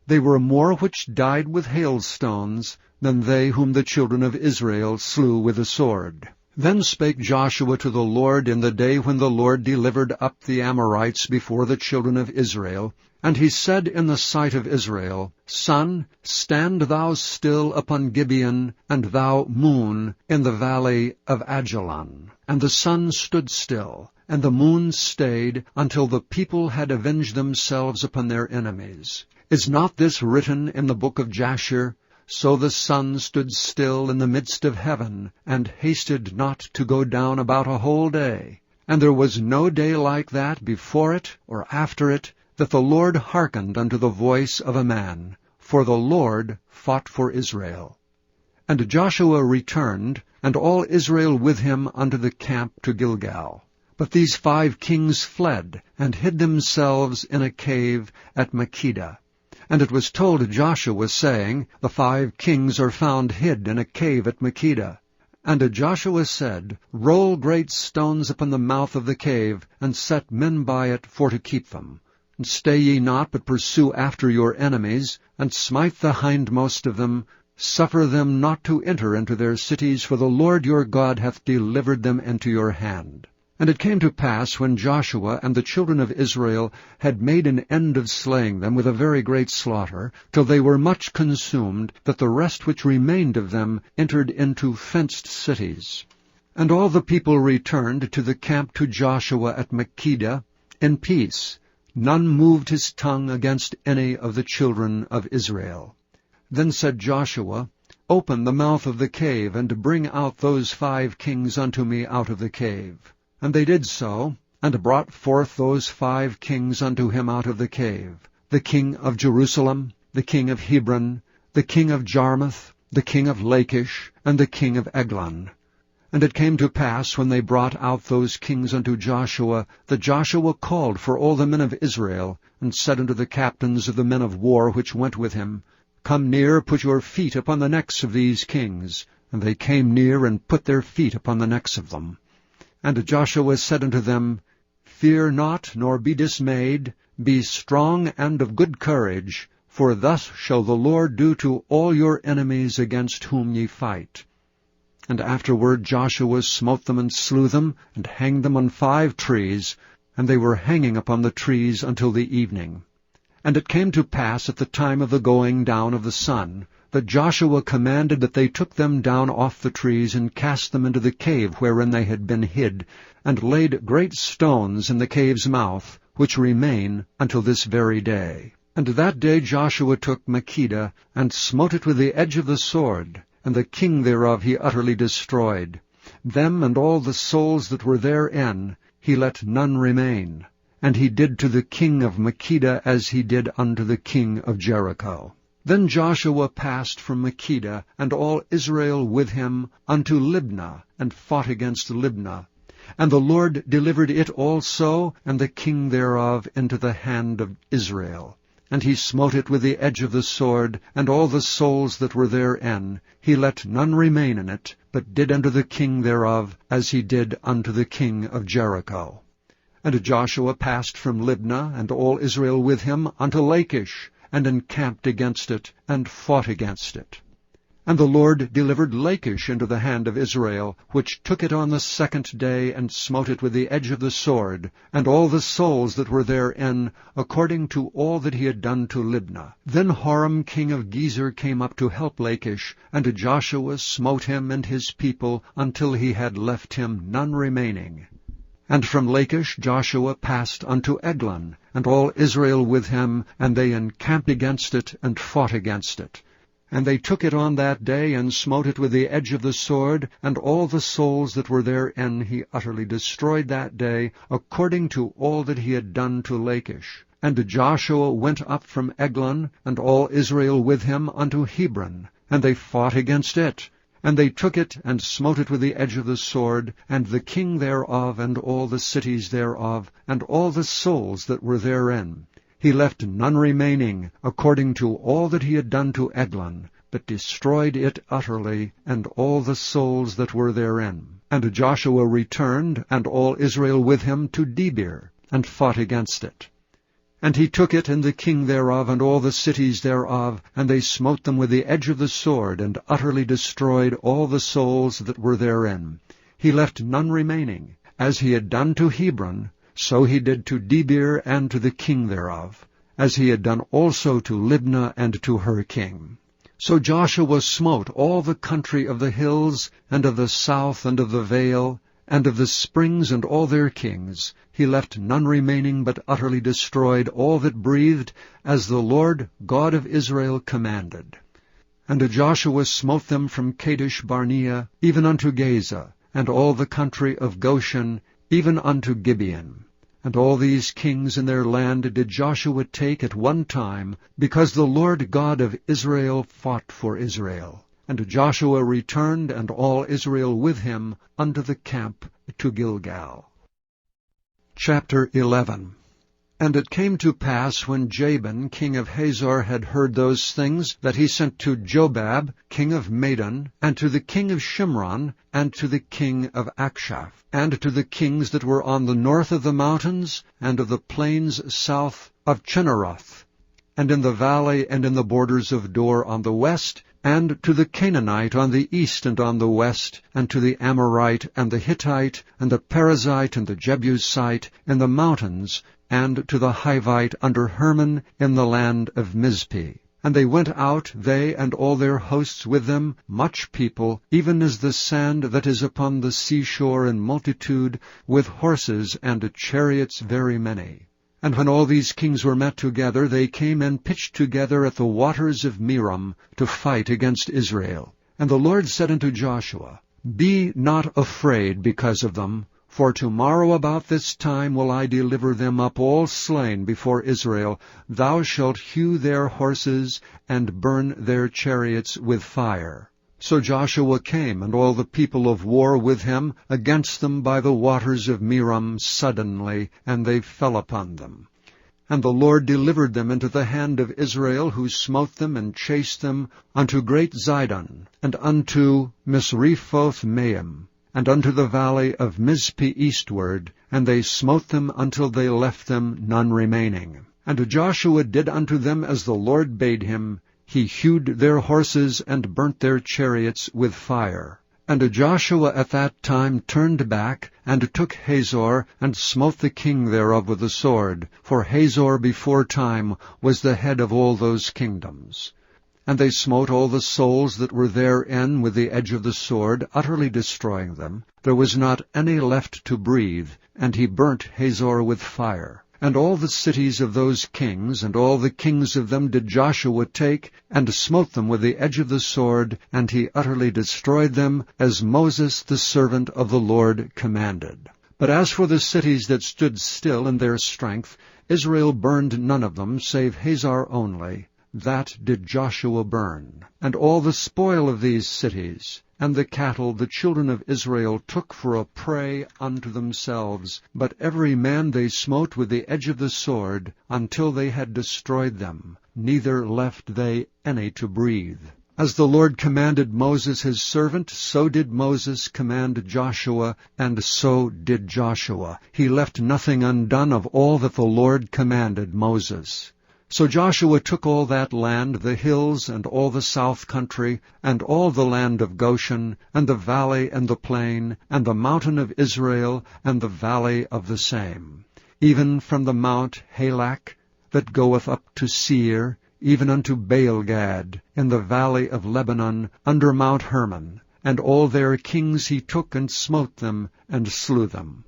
They were more which died with hailstones than they whom the children of Israel slew with the sword. Then spake Joshua to the Lord in the day when the Lord delivered up the Amorites before the children of Israel. And he said in the sight of Israel, Sun, stand thou still upon Gibeon, and thou moon in the valley of Ajalon. And the sun stood still, and the moon stayed, until the people had avenged themselves upon their enemies. Is not this written in the book of Jasher? So the sun stood still in the midst of heaven, and hasted not to go down about a whole day. And there was no day like that before it or after it, that the Lord hearkened unto the voice of a man, for the Lord fought for Israel. And Joshua returned, and all Israel with him unto the camp to Gilgal. But these 5 kings fled, and hid themselves in a cave at Makkedah. And it was told Joshua, saying, The 5 kings are found hid in a cave at Makkedah. And Joshua said, Roll great stones upon the mouth of the cave, and set men by it for to keep them. And stay ye not, but pursue after your enemies, and smite the hindmost of them. Suffer them not to enter into their cities, for the Lord your God hath delivered them into your hand. And it came to pass, when Joshua and the children of Israel had made an end of slaying them with a very great slaughter, till they were much consumed, that the rest which remained of them entered into fenced cities. And all the people returned to the camp to Joshua at Makkedah in peace. None moved his tongue against any of the children of Israel. Then said Joshua, Open the mouth of the cave, and bring out those 5 kings unto me out of the cave. And they did so, and brought forth those 5 kings unto him out of the cave, the king of Jerusalem, the king of Hebron, the king of Jarmuth, the king of Lachish, and the king of Eglon. And it came to pass, when they brought out those kings unto Joshua, that Joshua called for all the men of Israel, and said unto the captains of the men of war which went with him, Come near, put your feet upon the necks of these kings. And they came near, and put their feet upon the necks of them. And Joshua said unto them, Fear not, nor be dismayed, be strong and of good courage, for thus shall the Lord do to all your enemies against whom ye fight. And afterward Joshua smote them and slew them, and hanged them on 5 trees, and they were hanging upon the trees until the evening. And it came to pass at the time of the going down of the sun, that Joshua commanded that they took them down off the trees, and cast them into the cave wherein they had been hid, and laid great stones in the cave's mouth, which remain until this very day. And that day Joshua took Makkedah, and smote it with the edge of the sword, and the king thereof he utterly destroyed. Them and all the souls that were therein he let none remain. And he did to the king of Makkedah as he did unto the king of Jericho. Then Joshua passed from Makkedah, and all Israel with him, unto Libnah, and fought against Libnah. And the Lord delivered it also, and the king thereof, into the hand of Israel. And he smote it with the edge of the sword, and all the souls that were therein. He let none remain in it, but did unto the king thereof as he did unto the king of Jericho. And Joshua passed from Libnah, and all Israel with him, unto Lachish, and encamped against it, and fought against it. And the Lord delivered Lachish into the hand of Israel, which took it on the 2nd day, and smote it with the edge of the sword, and all the souls that were therein, according to all that he had done to Libnah. Then Horam king of Gezer came up to help Lachish, and Joshua smote him and his people, until he had left him none remaining. And from Lachish Joshua passed unto Eglon, and all Israel with him, and they encamped against it, and fought against it. And they took it on that day, and smote it with the edge of the sword, and all the souls that were therein he utterly destroyed that day, according to all that he had done to Lachish. And Joshua went up from Eglon, and all Israel with him, unto Hebron, and they fought against it. And they took it, and smote it with the edge of the sword, and the king thereof, and all the cities thereof, and all the souls that were therein. He left none remaining, according to all that he had done to Eglon, but destroyed it utterly, and all the souls that were therein. And Joshua returned, and all Israel with him, to Debir, and fought against it. And he took it, and the king thereof, and all the cities thereof, and they smote them with the edge of the sword, and utterly destroyed all the souls that were therein. He left none remaining. As he had done to Hebron, so he did to Debir and to the king thereof, as he had done also to Libnah and to her king. So Joshua smote all the country of the hills, and of the south, and of the vale, and of the springs, and all their kings. He left none remaining, but utterly destroyed all that breathed, as the Lord God of Israel commanded. And Joshua smote them from Kadesh Barnea, even unto Gaza, and all the country of Goshen, even unto Gibeon. And all these kings in their land did Joshua take at one time, because the Lord God of Israel fought for Israel. And Joshua returned, and all Israel with him, unto the camp to Gilgal. Chapter 11. And it came to pass, when Jabin king of Hazor had heard those things, that he sent to Jobab king of Madon, and to the king of Shimron, and to the king of Akshaph, and to the kings that were on the north of the mountains, and of the plains south of Chinneroth, and in the valley and in the borders of Dor on the west, and to the Canaanite on the east and on the west, and to the Amorite and the Hittite, and the Perizzite and the Jebusite in the mountains, and to the Hivite under Hermon in the land of Mizpeh. And they went out, they and all their hosts with them, much people, even as the sand that is upon the seashore in multitude, with horses and chariots very many. And when all these kings were met together, they came and pitched together at the waters of Merom to fight against Israel. And the Lord said unto Joshua, Be not afraid because of them, for tomorrow about this time will I deliver them up all slain before Israel. Thou shalt hew their horses, and burn their chariots with fire. So Joshua came, and all the people of war with him, against them by the waters of Merom suddenly, and they fell upon them. And the Lord delivered them into the hand of Israel, who smote them and chased them unto great Zidon, and unto Misrephoth-maim, and unto the valley of Mizpeh eastward, and they smote them until they left them none remaining. And Joshua did unto them as the Lord bade him. He hewed their horses and burnt their chariots with fire. And Joshua at that time turned back, and took Hazor, and smote the king thereof with the sword, for Hazor before time was the head of all those kingdoms. And they smote all the souls that were therein with the edge of the sword, utterly destroying them. There was not any left to breathe, and he burnt Hazor with fire. And all the cities of those kings, and all the kings of them did Joshua take, and smote them with the edge of the sword, and he utterly destroyed them, as Moses the servant of the Lord commanded. But as for the cities that stood still in their strength, Israel burned none of them, save Hazor only. That did Joshua burn. And all the spoil of these cities, and the cattle the children of Israel took for a prey unto themselves, but every man they smote with the edge of the sword, until they had destroyed them, neither left they any to breathe. As the Lord commanded Moses his servant, so did Moses command Joshua, and so did Joshua. He left nothing undone of all that the Lord commanded Moses. So Joshua took all that land, the hills, and all the south country, and all the land of Goshen, and the valley and the plain, and the mountain of Israel, and the valley of the same, even from the mount Halak, that goeth up to Seir, even unto Baalgad, in the valley of Lebanon, under Mount Hermon. And all their kings he took, and smote them, and slew them.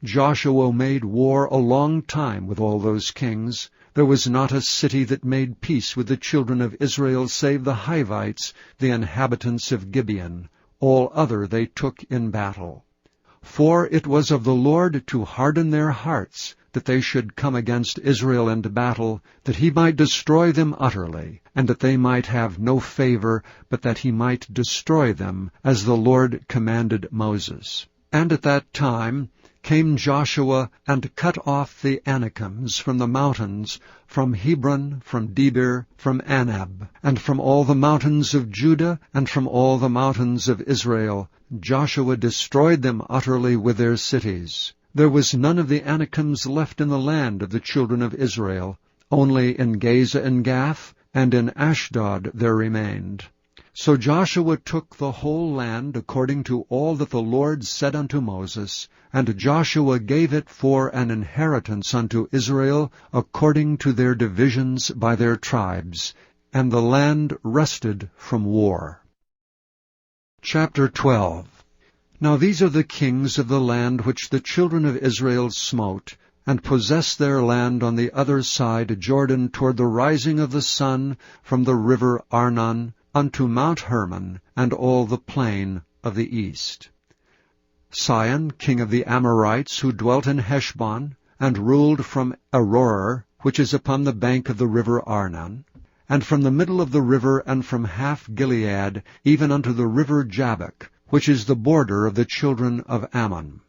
Joshua made war a long time with all those kings. There was not a city that made peace with the children of Israel save the Hivites, the inhabitants of Gibeon. All other they took in battle. For it was of the Lord to harden their hearts, that they should come against Israel in battle, that he might destroy them utterly, and that they might have no favor, but that he might destroy them, as the Lord commanded Moses. And at that time came Joshua, and cut off the Anakims from the mountains, from Hebron, from Debir, from Anab, and from all the mountains of Judah, and from all the mountains of Israel. Joshua destroyed them utterly with their cities. There was none of the Anakims left in the land of the children of Israel. Only in Gaza and Gath, and in Ashdod there remained. So Joshua took the whole land according to all that the Lord said unto Moses, and Joshua gave it for an inheritance unto Israel according to their divisions by their tribes, and the land rested from war. Chapter 12. Now these are the kings of the land which the children of Israel smote, and possessed their land on the other side Jordan toward the rising of the sun from the river Arnon unto Mount Hermon, and all the plain of the east. Sihon, king of the Amorites, who dwelt in Heshbon, and ruled from Aroer, which is upon the bank of the river Arnon, and from the middle of the river, and from half Gilead, even unto the river Jabbok, which is the border of the children of Ammon,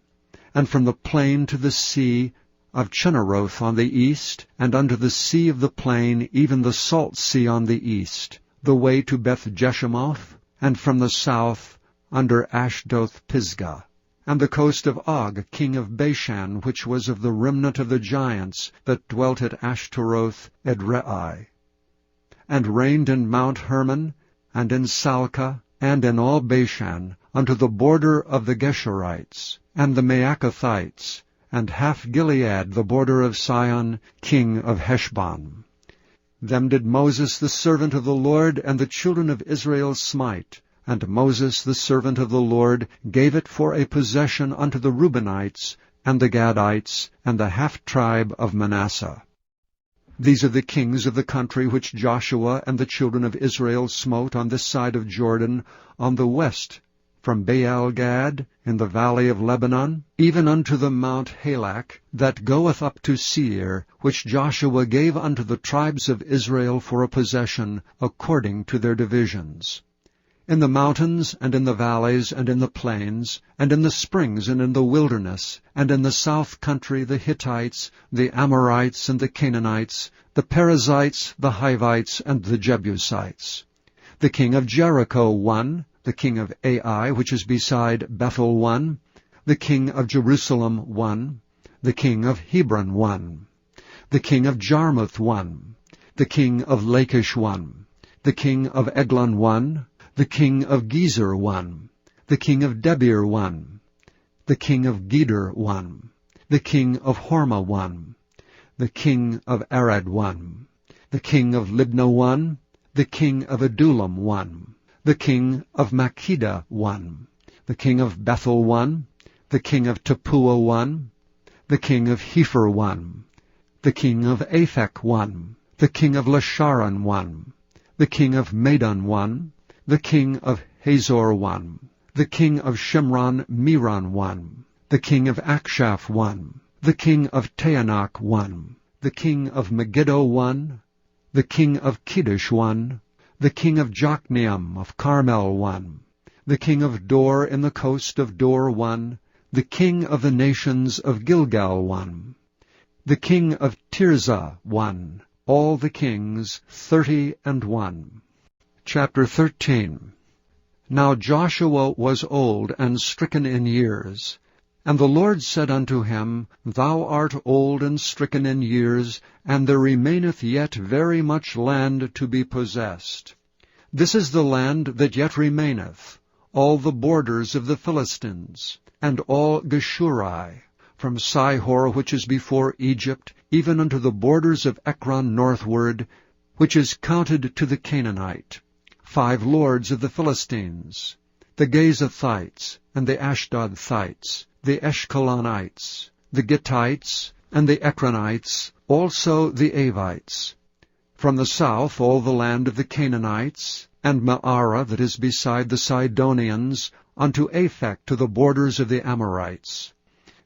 and from the plain to the sea of Chinneroth on the east, and unto the sea of the plain, even the salt sea on the east, the way to Beth-Jeshemoth, and from the south under Ashdoth-Pisgah, and the coast of Og, king of Bashan, which was of the remnant of the giants that dwelt at Ashtaroth Edrei, and reigned in Mount Hermon, and in Salcah, and in all Bashan, unto the border of the Geshurites, and the Maacathites, and half Gilead, the border of Sihon, king of Heshbon. Them did Moses the servant of the Lord and the children of Israel smite, and Moses the servant of the Lord gave it for a possession unto the Reubenites, and the Gadites, and the half-tribe of Manasseh. These are the kings of the country which Joshua and the children of Israel smote on this side of Jordan, on the west, from Baal-Gad, in the valley of Lebanon, even unto the Mount Halak, that goeth up to Seir, which Joshua gave unto the tribes of Israel for a possession, according to their divisions. In the mountains, and in the valleys, and in the plains, and in the springs, and in the wilderness, and in the south country the Hittites, the Amorites, and the Canaanites, the Perizzites, the Hivites, and the Jebusites. The king of Jericho won, the king of Ai, which is beside Bethel won, the king of Jerusalem won, the king of Hebron won, the king of Jarmuth won, the king of Lachish won, the king of Eglon won, the king of Gezer won, the king of Debir won, the king of Geder won, the king of Hormah won, the king of Arad won, the king of Libnah won, the king of Adullam won, the king of Makkedah won, the king of Bethel won, the king of Tappuah won, the king of Hepher won, the king of Aphek won, the king of Lasharon won, the king of Madon won, the king of Hazor won, the king of Shimron Meron won, the king of Akshaph won, the king of Taanach won, the king of Megiddo won, the king of Kedesh won, the king of Jokneam of Carmel won, the king of Dor in the coast of Dor won, the king of the nations of Gilgal won, the king of Tirzah won, all the kings 31. Chapter 13. Now Joshua was old and stricken in years. And the Lord said unto him, Thou art old and stricken in years, and there remaineth yet very much land to be possessed. This is the land that yet remaineth, all the borders of the Philistines, and all Geshuri, from Sihor which is before Egypt, even unto the borders of Ekron northward, which is counted to the Canaanite. 5 lords of the Philistines, the Gazathites, and the Ashdodthites, the Eshkelonites, the Gittites, and the Ekronites, also the Avites. From the south all the land of the Canaanites, and Maarah that is beside the Sidonians, unto Aphek to the borders of the Amorites.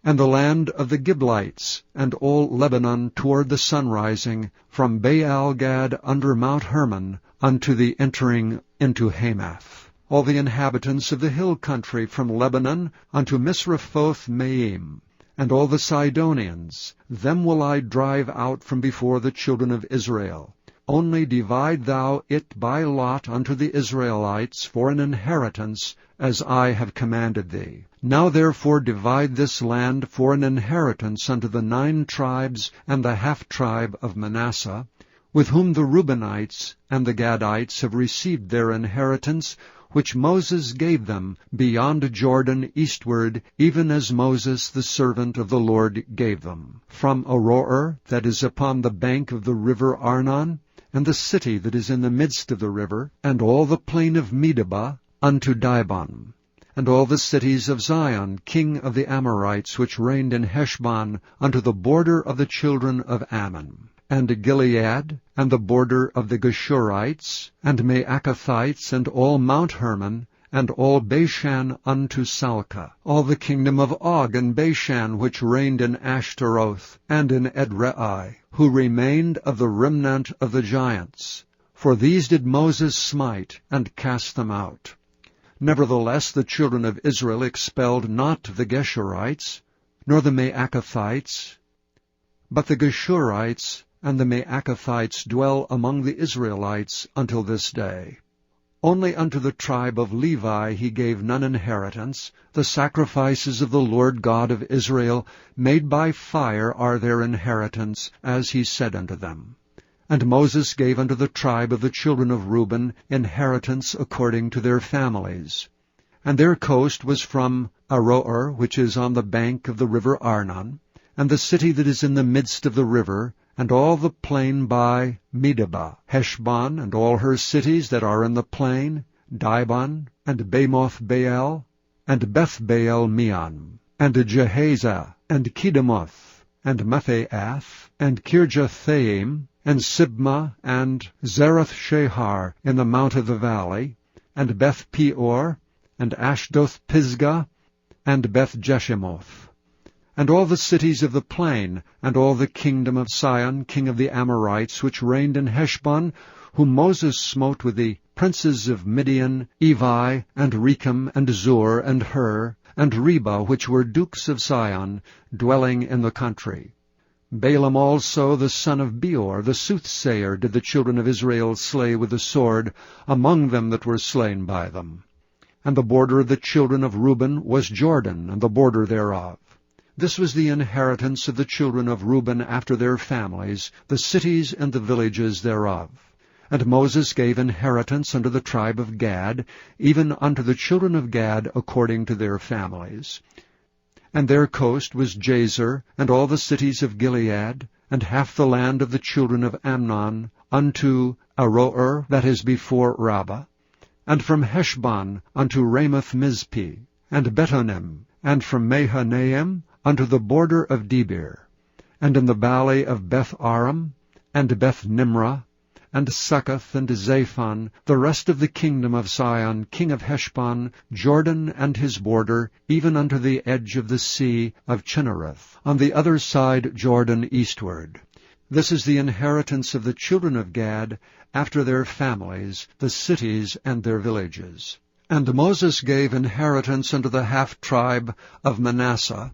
And the land of the Giblites, and all Lebanon toward the sunrising, from Baal-gad under Mount Hermon, unto the entering into Hamath. All the inhabitants of the hill country from Lebanon unto Misrephoth-maim, and all the Sidonians, them will I drive out from before the children of Israel. Only divide thou it by lot unto the Israelites for an inheritance, as I have commanded thee. Now therefore divide this land for an inheritance unto the 9 tribes and the half-tribe of Manasseh, with whom the Reubenites and the Gadites have received their inheritance, which Moses gave them beyond Jordan eastward, even as Moses the servant of the Lord gave them. From Aroer, that is upon the bank of the river Arnon, and the city that is in the midst of the river, and all the plain of Medeba, unto Dibon, and all the cities of Zion, king of the Amorites, which reigned in Heshbon, unto the border of the children of Ammon, and Gilead, and the border of the Geshurites, and Maacathites, and all Mount Hermon, and all Bashan unto Salcah, all the kingdom of Og and Bashan, which reigned in Ashtaroth, and in Edrei, who remained of the remnant of the giants. For these did Moses smite, and cast them out. Nevertheless the children of Israel expelled not the Geshurites, nor the Maacathites, but the Geshurites and the Maacathites dwell among the Israelites until this day. Only unto the tribe of Levi he gave none inheritance. The sacrifices of the Lord God of Israel made by fire are their inheritance, as he said unto them. And Moses gave unto the tribe of the children of Reuben inheritance according to their families. And their coast was from Aroer, which is on the bank of the river Arnon, and the city that is in the midst of the river, and all the plain by Medeba, Heshbon, and all her cities that are in the plain, Dibon, and Bamoth Baal, and Beth Baal Meon, and Jehaza, and Kedemoth, and Mephaath, and Kirjathaim, and Sibmah, and Zerath Shahar in the mount of the valley, and Beth Peor, and Ashdoth Pisgah, and Beth Jeshimoth, and all the cities of the plain, and all the kingdom of Sihon, king of the Amorites, which reigned in Heshbon, whom Moses smote with the princes of Midian, Evi, and Rechem, and Zur, and Hur, and Reba, which were dukes of Sihon, dwelling in the country. Balaam also, the son of Beor, the soothsayer, did the children of Israel slay with the sword, among them that were slain by them. And the border of the children of Reuben was Jordan, and the border thereof. This was the inheritance of the children of Reuben after their families, the cities and the villages thereof. And Moses gave inheritance unto the tribe of Gad, even unto the children of Gad according to their families. And their coast was Jazer, and all the cities of Gilead, and half the land of the children of Amnon, unto Aroer, that is before Rabbah, and from Heshbon unto Ramoth-Mizpeh, and Betonim, and from Mahanaim unto the border of Debir, and in the valley of Beth-aram, and Beth-nimrah, and Succoth, and Zaphon, the rest of the kingdom of Sihon, king of Heshbon, Jordan and his border, even unto the edge of the sea of Chinnereth, on the other side Jordan eastward. This is the inheritance of the children of Gad, after their families, the cities and their villages. And Moses gave inheritance unto the half-tribe of Manasseh,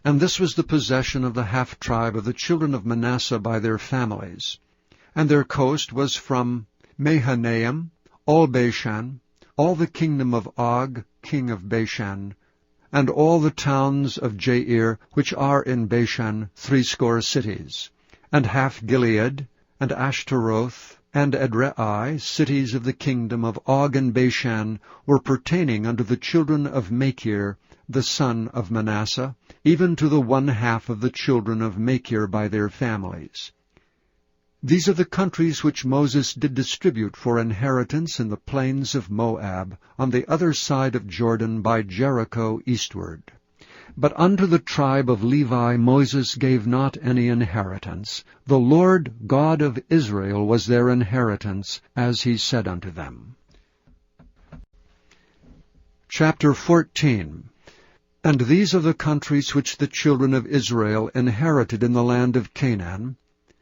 and this was the possession of the half-tribe of the children of Manasseh by their families. And their coast was from Mahanaim, all Bashan, all the kingdom of Og, king of Bashan, and all the towns of Jair, which are in Bashan, 80 cities, and half Gilead, and Ashtaroth, and Edrei, cities of the kingdom of Og and Bashan, were pertaining unto the children of Machir, the son of Manasseh, even to the 1/2 of the children of Machir by their families. These are the countries which Moses did distribute for inheritance in the plains of Moab, on the other side of Jordan by Jericho eastward. But unto the tribe of Levi Moses gave not any inheritance. The Lord God of Israel was their inheritance, as he said unto them. Chapter 14. And these are the countries which the children of Israel inherited in the land of Canaan,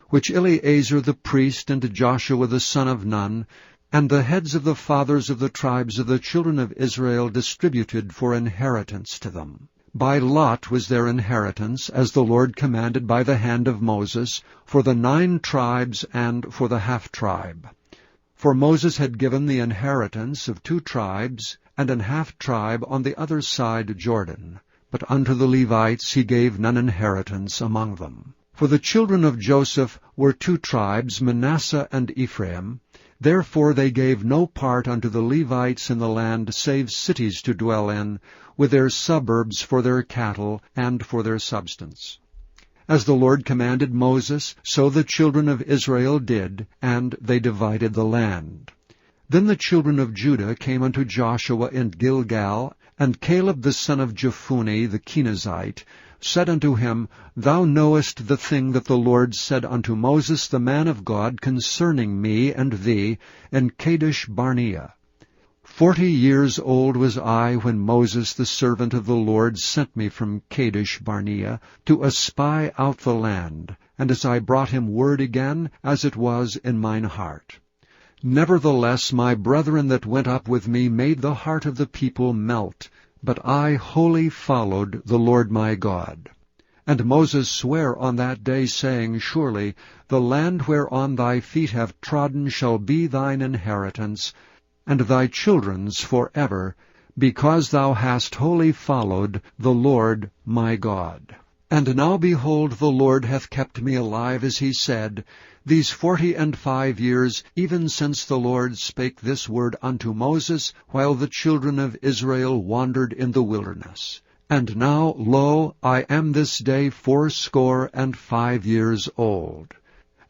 which Eleazar the priest and Joshua the son of Nun, and the heads of the fathers of the tribes of the children of Israel distributed for inheritance to them. By lot was their inheritance, as the Lord commanded by the hand of Moses, for the 9 tribes and for the half-tribe. For Moses had given the inheritance of 2 tribes, and an half-tribe on the other side Jordan. But unto the Levites he gave none inheritance among them. For the children of Joseph were 2 tribes, Manasseh and Ephraim. Therefore they gave no part unto the Levites in the land, save cities to dwell in, with their suburbs for their cattle and for their substance. As the Lord commanded Moses, so the children of Israel did, and they divided the land. Then the children of Judah came unto Joshua in Gilgal, and Caleb the son of Jephunneh the Kenizzite said unto him, Thou knowest the thing that the Lord said unto Moses the man of God concerning me and thee in Kadesh Barnea. 40 years old was I when Moses the servant of the Lord sent me from Kadesh Barnea to espy out the land, and as I brought him word again, as it was in mine heart. Nevertheless my brethren that went up with me made the heart of the people melt, but I wholly followed the Lord my God. And Moses sware on that day, saying, Surely the land whereon thy feet have trodden shall be thine inheritance, and thy children's forever, because thou hast wholly followed the Lord my God. And now behold, the Lord hath kept me alive, as he said, these 45 years, even since the Lord spake this word unto Moses, while the children of Israel wandered in the wilderness. And now, lo, I am this day 85 years old.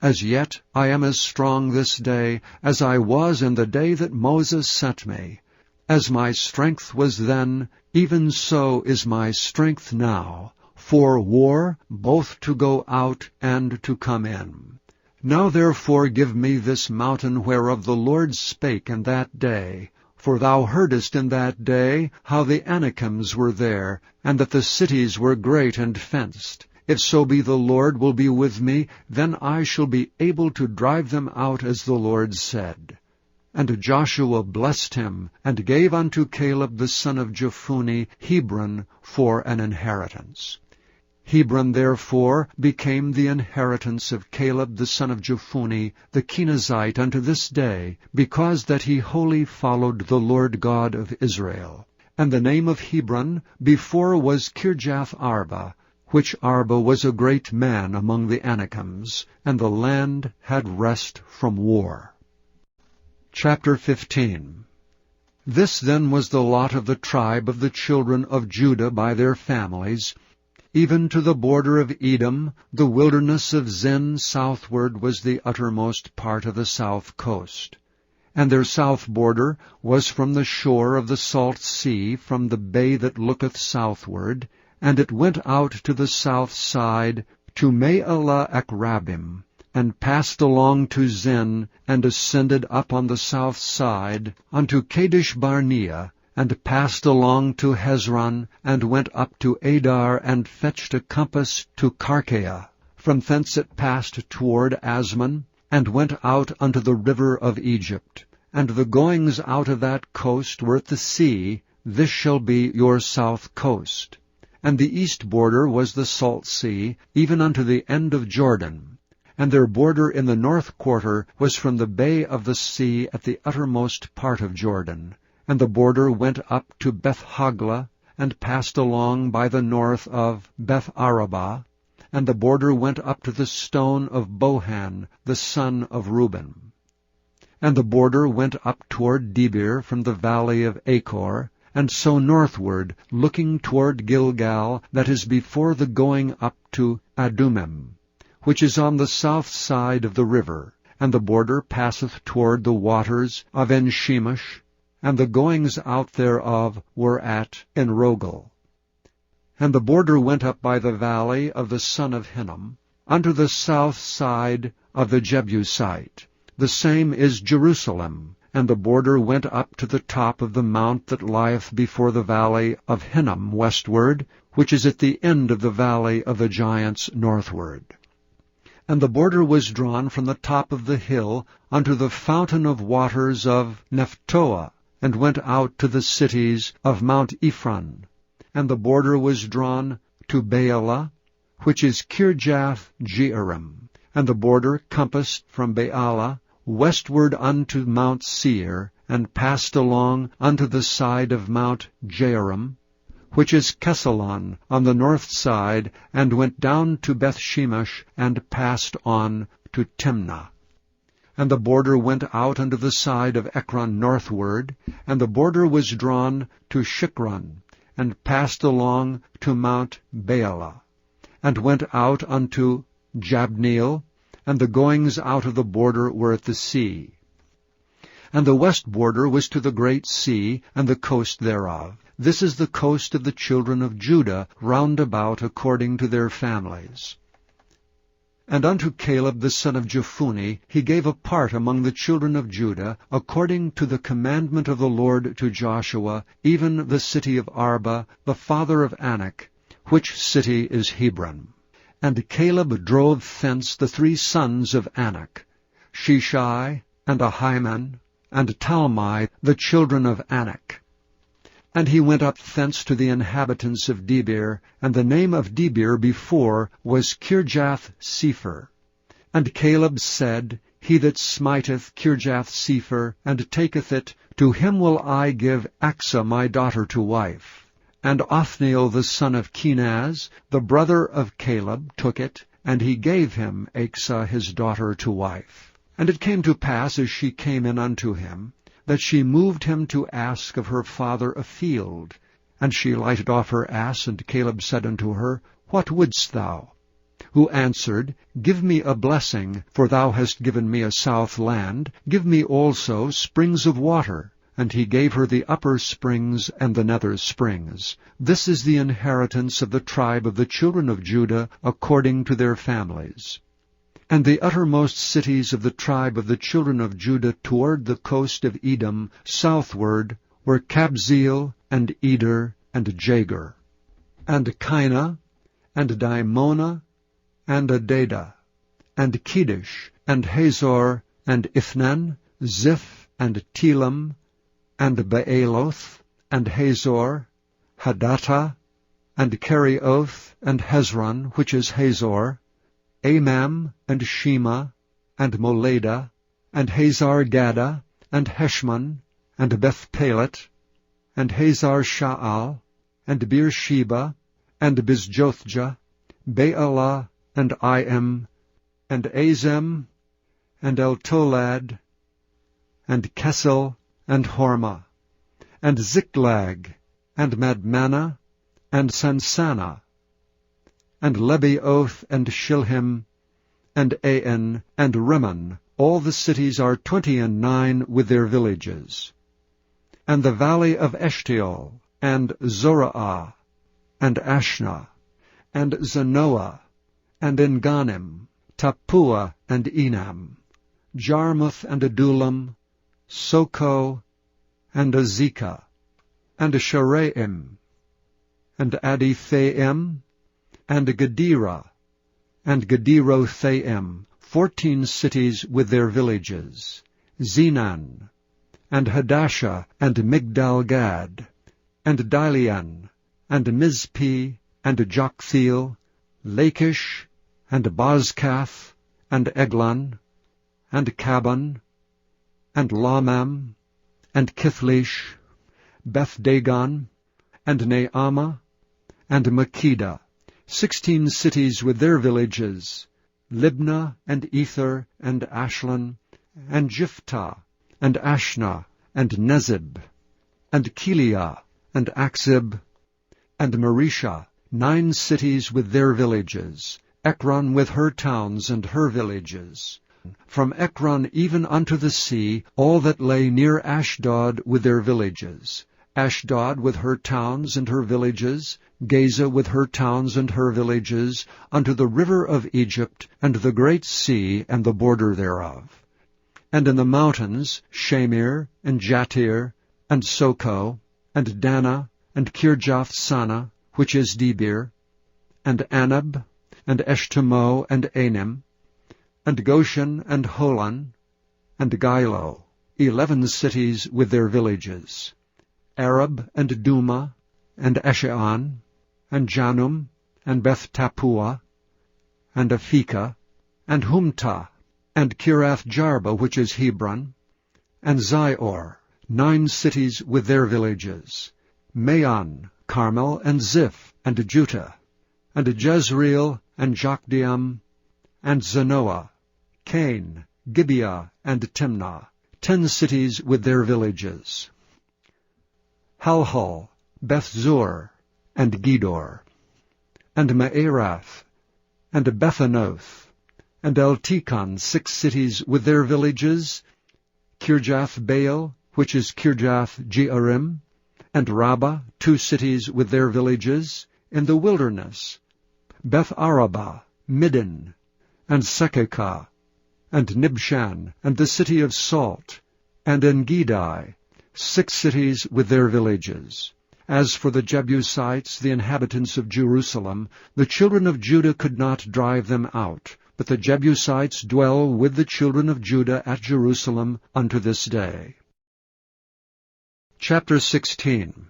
As yet I am as strong this day as I was in the day that Moses sent me. As my strength was then, even so is my strength now, for war, both to go out and to come in. Now therefore give me this mountain whereof the Lord spake in that day. For thou heardest in that day how the Anakims were there, and that the cities were great and fenced. If so be the Lord will be with me, then I shall be able to drive them out as the Lord said. And Joshua blessed him, and gave unto Caleb the son of Jephunneh Hebron for an inheritance. Hebron therefore became the inheritance of Caleb the son of Jephunneh the Kenizzite unto this day, because that he wholly followed the Lord God of Israel. And the name of Hebron before was Kirjath-arba, which Arba was a great man among the Anakims, and the land had rest from war. Chapter 15. This then was the lot of the tribe of the children of Judah by their families, even to the border of Edom. The wilderness of Zin southward was the uttermost part of the south coast. And their south border was from the shore of the salt sea, from the bay that looketh southward, and it went out to the south side to Me'alah-Akrabim, and passed along to Zin, and ascended up on the south side unto Kadesh Barnea, and passed along to Hezron, and went up to Adar, and fetched a compass to Karkea. From thence it passed toward Asmon, and went out unto the river of Egypt. And the goings out of that coast were at the sea. This shall be your south coast. And the east border was the salt sea, even unto the end of Jordan. And their border in the north quarter was from the bay of the sea at the uttermost part of Jordan. And the border went up to Beth-hagla, and passed along by the north of Beth-arabah. And the border went up to the stone of Bohan, the son of Reuben. And the border went up toward Debir from the valley of Achor, and so northward, looking toward Gilgal, that is before the going up to Adumim, which is on the south side of the river. And the border passeth toward the waters of En-shemesh, and the goings out thereof were at En-rogel. And the border went up by the valley of the son of Hinnom, unto the south side of the Jebusite. The same is Jerusalem. And the border went up to the top of the mount that lieth before the valley of Hinnom westward, which is at the end of the valley of the giants northward. And the border was drawn from the top of the hill unto the fountain of waters of Nephtoah, and went out to the cities of Mount Ephron. And the border was drawn to Baalah, which is Kirjath-jearim. And the border compassed from Baalah westward unto Mount Seir, and passed along unto the side of Mount Jearim, which is Kesalon on the north side, and went down to Bethshemesh, and passed on to Timnah. And the border went out unto the side of Ekron northward, and the border was drawn to Shikron, and passed along to Mount Baalah, and went out unto Jabneel, and the goings out of the border were at the sea. And the west border was to the great sea, and the coast thereof. This is the coast of the children of Judah, round about according to their families. And unto Caleb the son of Jephunneh he gave a part among the children of Judah, according to the commandment of the Lord to Joshua, even the city of Arba, the father of Anak, which city is Hebron. And Caleb drove thence the 3 sons of Anak, Sheshai, and Ahiman, and Talmai, the children of Anak. And he went up thence to the inhabitants of Debir, and the name of Debir before was Kirjath-sepher. And Caleb said, He that smiteth Kirjath-sepher, and taketh it, to him will I give Achsah my daughter to wife. And Othniel the son of Kenaz, the brother of Caleb, took it, and he gave him Achsah his daughter to wife. And it came to pass, as she came in unto him, that she moved him to ask of her father a field. And she lighted off her ass, and Caleb said unto her, What wouldst thou? Who answered, Give me a blessing, for thou hast given me a south land. Give me also springs of water. And he gave her the upper springs and the nether springs. This is the inheritance of the tribe of the children of Judah, according to their families. And the uttermost cities of the tribe of the children of Judah toward the coast of Edom, southward, were Kabzeel, and Eder, and Jagur, and Kinah, and Dimona, and Adada, and Kedesh, and Hazor, and Ithnan, Ziph, and Telam, and Baaloth, and Hazor, Hadattah, and Kerioth, and Hezron, which is Hazor, Amam, and Shema, and Molada, and Hazar-Gaddah, and Heshmon, and Bethpelet, and Hazar-Sha'al, and Beersheba, and Bizjothjah, Baalah, and Iam, and Azem, and Eltolad, and Kesel, and Hormah, and Ziklag, and Madmannah, and Sansannah, and Lebaoth, and Shilhim, and Ain, and Rimmon. All the cities are 29 with their villages. And the valley of Eshtaol, and Zorah, and Ashna, and Zanoah, and Enganim, Tappuah, and Enam, Jarmuth, and Adullam, Soko, and Azekah, and Sharaim, and Adithaim, and Gedera, and Gederothaim, 14 cities with their villages, Zenan, and Hadashah, and Migdal-Gad, and Dilean, and Mizpeh, and Joktheel, Lachish, and Bozkath, and Eglon, and Caban, and Lamam, and Kithlish, Beth-Dagon, and Naamah, and Makkedah, 16 cities with their villages, Libnah, and Ether, and Ashlan, and Jiphthah, and Ashna, and Nezib, and Keliah, and Akzib, and Mareshah, 9 cities with their villages, Ekron with her towns and her villages. From Ekron even unto the sea, all that lay near Ashdod with their villages, Ashdod with her towns and her villages, Gaza with her towns and her villages, unto the river of Egypt, and the great sea, and the border thereof. And in the mountains, Shamir, and Jatir, and Soko, and Dana, and Kirjath-Sana, which is Debir, and Anab, and Eshtemoh, and Anim, and Goshen, and Holon, and Gilo, 11 cities with their villages, Arab, and Duma, and Esheon, and Janum, and Beth-Tappuah, and Aphekah, and Humtah, and Kirath-Jarba, which is Hebron, and Zior, 9 cities with their villages, Maon, Carmel, and Ziph, and Juttah, and Jezreel, and Jokdeam, and Zanoah, Cain, Gibeah, and Timnah, 10 cities with their villages, Halhul, Beth-zur, and Gedor, and Maarath, and Bethanoth, and Eltekon, 6 cities with their villages, Kirjath-Baal, which is Kirjath-Jearim, and Rabbah, 2 cities with their villages, in the wilderness, Beth-Arabah, Middin, and Sekekah, and Nibshan, and the city of Salt, and En-Gedi, 6 cities with their villages. As for the Jebusites, the inhabitants of Jerusalem, the children of Judah could not drive them out, but the Jebusites dwell with the children of Judah at Jerusalem unto this day. Chapter 16.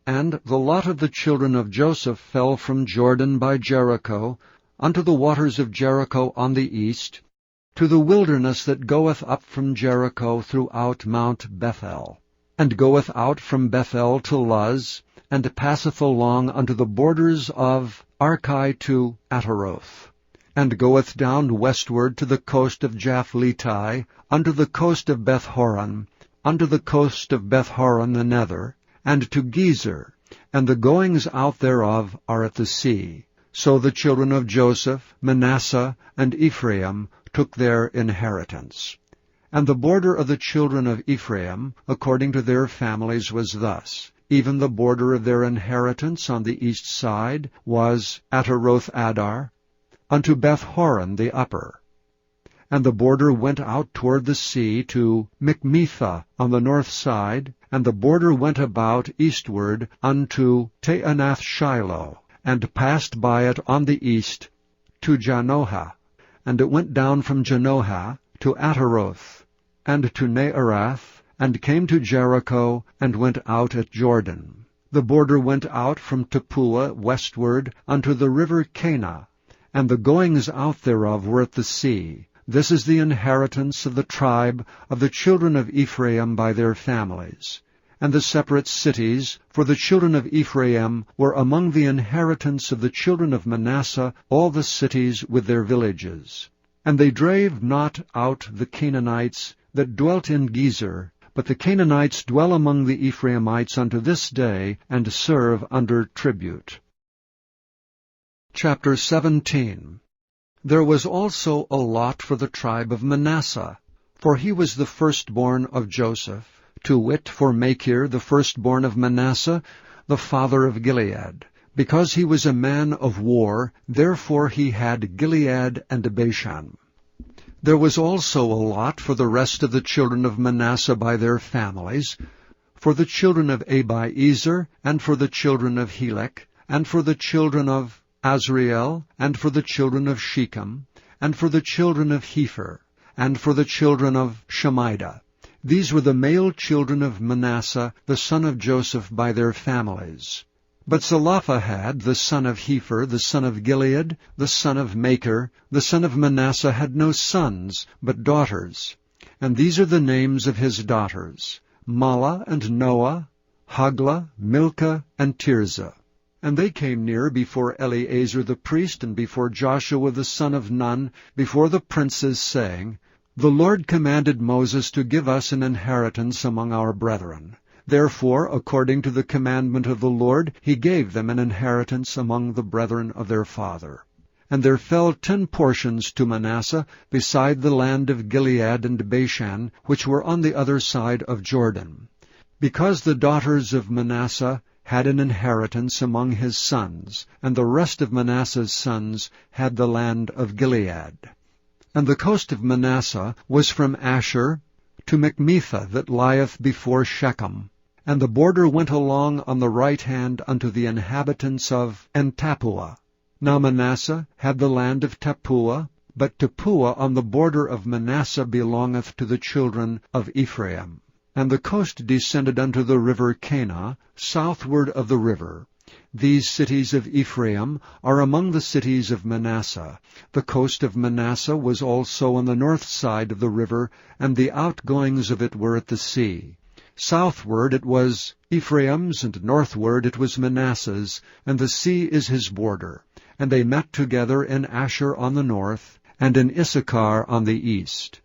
And the lot of the children of Joseph fell from Jordan by Jericho, unto the waters of Jericho on the east, to the wilderness that goeth up from Jericho throughout Mount Bethel, and goeth out from Bethel to Luz, and passeth along unto the borders of Archi to Ataroth, and goeth down westward to the coast of Japhleti, unto the coast of Beth-horon, unto the coast of Beth-horon the nether, and to Gezer, and the goings out thereof are at the sea. So the children of Joseph, Manasseh, and Ephraim took their inheritance. And the border of the children of Ephraim, according to their families, was thus. Even the border of their inheritance on the east side was Ataroth-Adar, unto Beth-horon the upper. And the border went out toward the sea to Michmethah on the north side, and the border went about eastward unto Taanath-Shiloh, and passed by it on the east to Janohah. And it went down from Janohah to Ataroth, and to Naarath, and came to Jericho, and went out at Jordan. The border went out from Tappuah westward unto the river Cana, and the goings out thereof were at the sea. This is the inheritance of the tribe of the children of Ephraim by their families. And the separate cities for the children of Ephraim were among the inheritance of the children of Manasseh, all the cities with their villages. And they drave not out the Canaanites that dwelt in Gezer, but the Canaanites dwell among the Ephraimites unto this day, and serve under tribute. Chapter 17. There was also a lot for the tribe of Manasseh, for he was the firstborn of Joseph, to wit, for Machir, the firstborn of Manasseh, the father of Gilead. Because he was a man of war, therefore he had Gilead and Bashan. There was also a lot for the rest of the children of Manasseh by their families, for the children of Abiezer, and for the children of Helek, and for the children of Azriel, and for the children of Shechem, and for the children of Hepher, and for the children of Shemida. These were the male children of Manasseh, the son of Joseph, by their families. But Zelophehad, the son of Hepher, the son of Gilead, the son of Machir, the son of Manasseh, had no sons, but daughters. And these are the names of his daughters: Mahlah and Noah, Haglah, Milcah, and Tirzah. And they came near before Eleazar the priest, and before Joshua the son of Nun, before the princes, saying, The Lord commanded Moses to give us an inheritance among our brethren. Therefore, according to the commandment of the Lord, he gave them an inheritance among the brethren of their father. And there fell 10 portions to Manasseh, beside the land of Gilead and Bashan, which were on the other side of Jordan. because the daughters of Manasseh had an inheritance among his sons, and the rest of Manasseh's sons had the land of Gilead. And the coast of Manasseh was from Asher to Michmethah that lieth before Shechem, and the border went along on the right hand unto the inhabitants of En-tappuah. Now Manasseh had the land of Tappuah, but Tappuah on the border of Manasseh belongeth to the children of Ephraim. And the coast descended unto the river Kanah, southward of the river. These cities of Ephraim are among the cities of Manasseh. The coast of Manasseh was also on the north side of the river, and the outgoings of it were at the sea. Southward it was Ephraim's, and northward it was Manasseh's, and the sea is his border. And they met together in Asher on the north, and in Issachar on the east.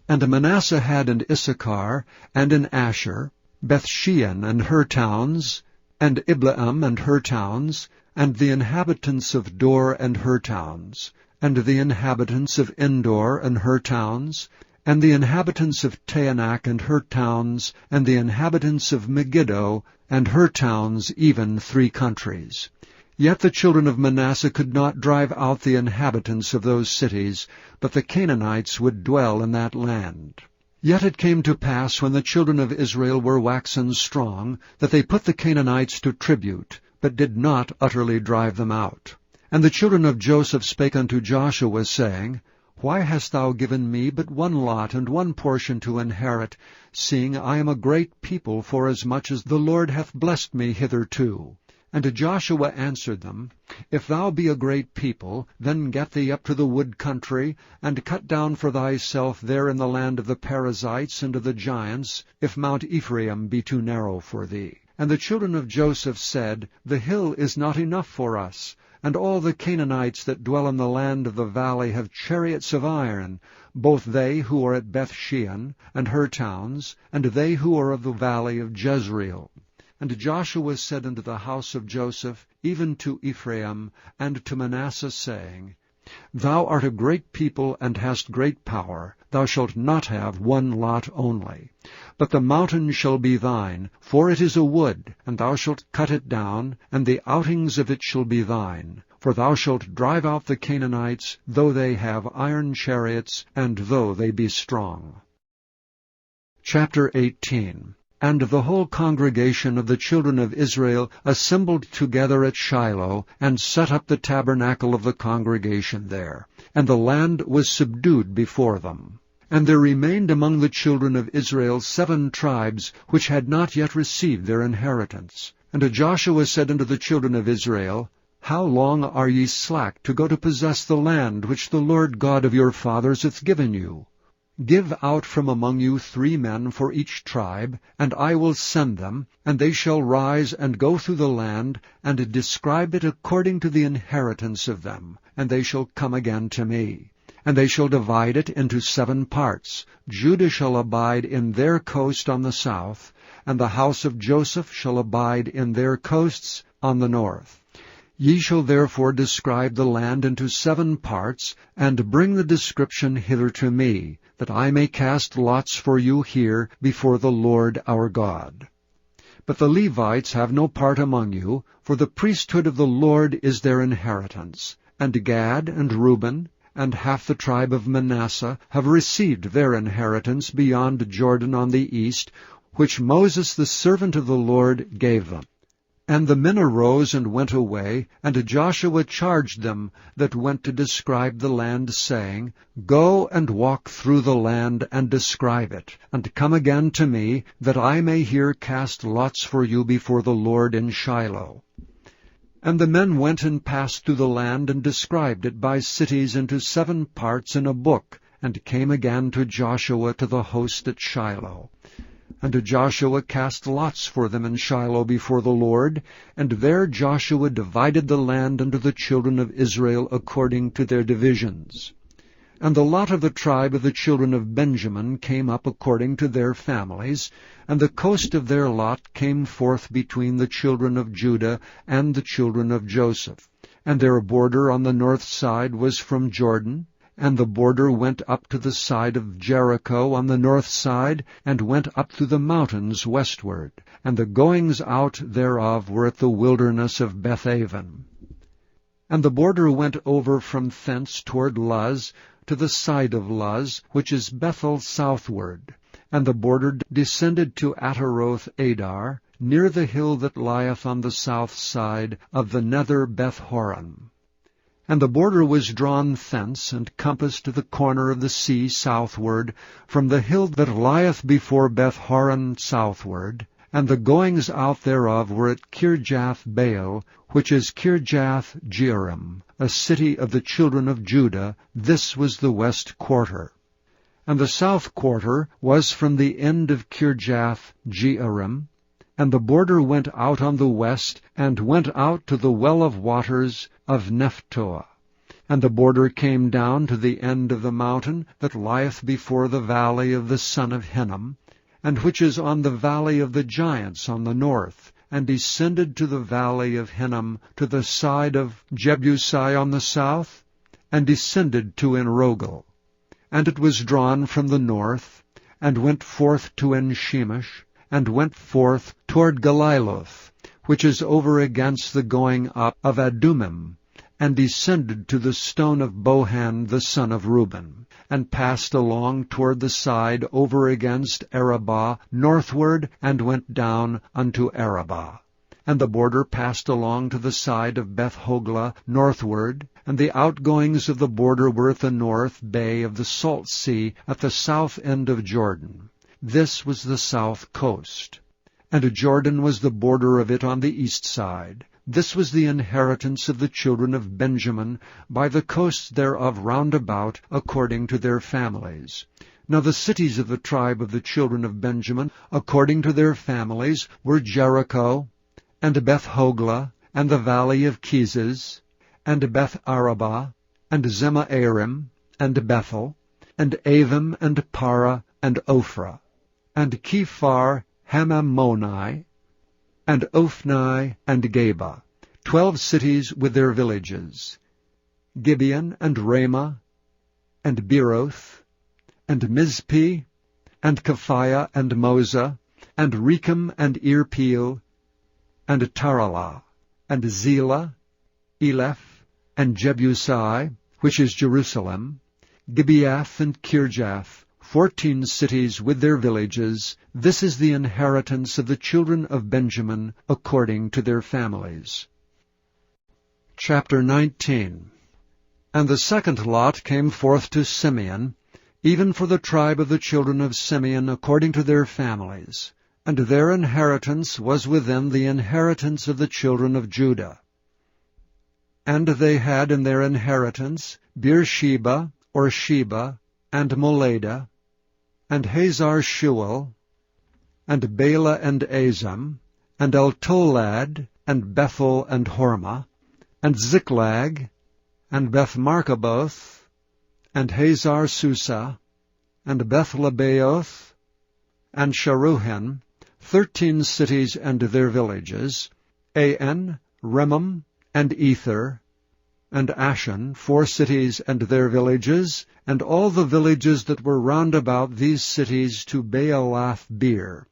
And Manasseh had in Issachar, and in Asher, Bethshean and her towns, and Ibleam and her towns, and the inhabitants of Dor and her towns, and the inhabitants of Endor and her towns, and the inhabitants of Taanach and her towns, and the inhabitants of Megiddo and her towns, even 3 countries. Yet the children of Manasseh could not drive out the inhabitants of those cities, but the Canaanites would dwell in that land. Yet it came to pass, when the children of Israel were waxen strong, that they put the Canaanites to tribute, but did not utterly drive them out. And the children of Joseph spake unto Joshua, saying, Why hast thou given me but one lot and one portion to inherit, seeing I am a great people, forasmuch as the Lord hath blessed me hitherto? And Joshua answered them, If thou be a great people, then get thee up to the wood country, and cut down for thyself there in the land of the Perizzites and of the giants, if Mount Ephraim be too narrow for thee. And the children of Joseph said, The hill is not enough for us, and all the Canaanites that dwell in the land of the valley have chariots of iron, both they who are at Bethshean and her towns, and they who are of the valley of Jezreel. And Joshua said unto the house of Joseph, even to Ephraim, and to Manasseh, saying, Thou art a great people, and hast great power. Thou shalt not have one lot only. But the mountain shall be thine, for it is a wood, and thou shalt cut it down, and the outings of it shall be thine. For thou shalt drive out the Canaanites, though they have iron chariots, and though they be strong. Chapter 18. And the whole congregation of the children of Israel assembled together at Shiloh, and set up the tabernacle of the congregation there. And the land was subdued before them. And there remained among the children of Israel 7 tribes, which had not yet received their inheritance. And Joshua said unto the children of Israel, How long are ye slack to go to possess the land which the Lord God of your fathers hath given you? Give out from among you 3 men for each tribe, and I will send them, and they shall rise and go through the land, and describe it according to the inheritance of them, and they shall come again to me. And they shall divide it into 7 parts. Judah shall abide in their coast on the south, and the house of Joseph shall abide in their coasts on the north. Ye shall therefore describe the land into 7 parts, and bring the description hither to me, that I may cast lots for you here before the Lord our God. But the Levites have no part among you, for the priesthood of the Lord is their inheritance. And Gad and Reuben, and half the tribe of Manasseh, have received their inheritance beyond Jordan on the east, which Moses the servant of the Lord gave them. And the men arose and went away, and Joshua charged them that went to describe the land, saying, Go and walk through the land, and describe it, and come again to me, that I may here cast lots for you before the Lord in Shiloh. And the men went and passed through the land, and described it by cities into 7 parts in a book, and came again to Joshua to the host at Shiloh. And Joshua cast lots for them in Shiloh before the Lord, and there Joshua divided the land unto the children of Israel according to their divisions. And the lot of the tribe of the children of Benjamin came up according to their families, and the coast of their lot came forth between the children of Judah and the children of Joseph. And their border on the north side was from Jordan, And the border went up to the side of Jericho on the north side, and went up through the mountains westward. And the goings out thereof were at the wilderness of Bethaven. And the border went over from thence toward Luz, to the side of Luz, which is Bethel southward. And the border descended to Ataroth Adar, near the hill that lieth on the south side of the nether Beth-horon. And the border was drawn thence, and compassed to the corner of the sea southward, from the hill that lieth before Beth-horon southward. And the goings out thereof were at Kirjath-baal, which is Kirjath-jearim, a city of the children of Judah. This was the west quarter. And the south quarter was from the end of Kirjath-jearim. And the border went out on the west, and went out to the well of waters of Nephtoah. And the border came down to the end of the mountain that lieth before the valley of the son of Hinnom, and which is on the valley of the giants on the north, and descended to the valley of Hinnom to the side of Jebusai on the south, and descended to Enrogel. And it was drawn from the north, and went forth to En-shemesh, and went forth toward Galiloth, which is over against the going up of Adumim, and descended to the stone of Bohan the son of Reuben, and passed along toward the side over against Arabah northward, and went down unto Arabah. And the border passed along to the side of Beth-hoglah northward, and the outgoings of the border were at the north bay of the Salt Sea, at the south end of Jordan. This was the south coast. And Jordan was the border of it on the east side. This was the inheritance of the children of Benjamin, by the coasts thereof round about, according to their families. Now the cities of the tribe of the children of Benjamin, according to their families, were Jericho, and Beth-hoglah, and the valley of Kezes, and Beth-arabah, and Zemaarim, and Bethel, and Avim, and Para, and Ophrah, and Kephar Hamammoni, and Ophni, and Geba, 12 cities with their villages, Gibeon, and Ramah, and Beeroth, and Mizpeh, and Kephaiah, and Moza, and Rechem, and Irpeel, and Taralah, and Zelah, Eleph, and Jebusai, which is Jerusalem, Gibeath, and Kirjath, 14 cities with their villages. This is the inheritance of the children of Benjamin, according to their families. Chapter 19. And the second lot came forth to Simeon, even for the tribe of the children of Simeon, according to their families. And their inheritance was within the inheritance of the children of Judah. And they had in their inheritance Beersheba, or Sheba, and Moladah, and Hazar-shual, and Bela, and Azam, and Eltolad, and Bethel, and Hormah, and Ziklag, and Beth-markaboth, and Hazar-susah, and Beth-lebaoth, and Sharuhen, 13 cities and their villages, An, Remam, and Ether, and Ashan, 4 cities and their villages, and all the villages that were round about these cities to Baalath-beer,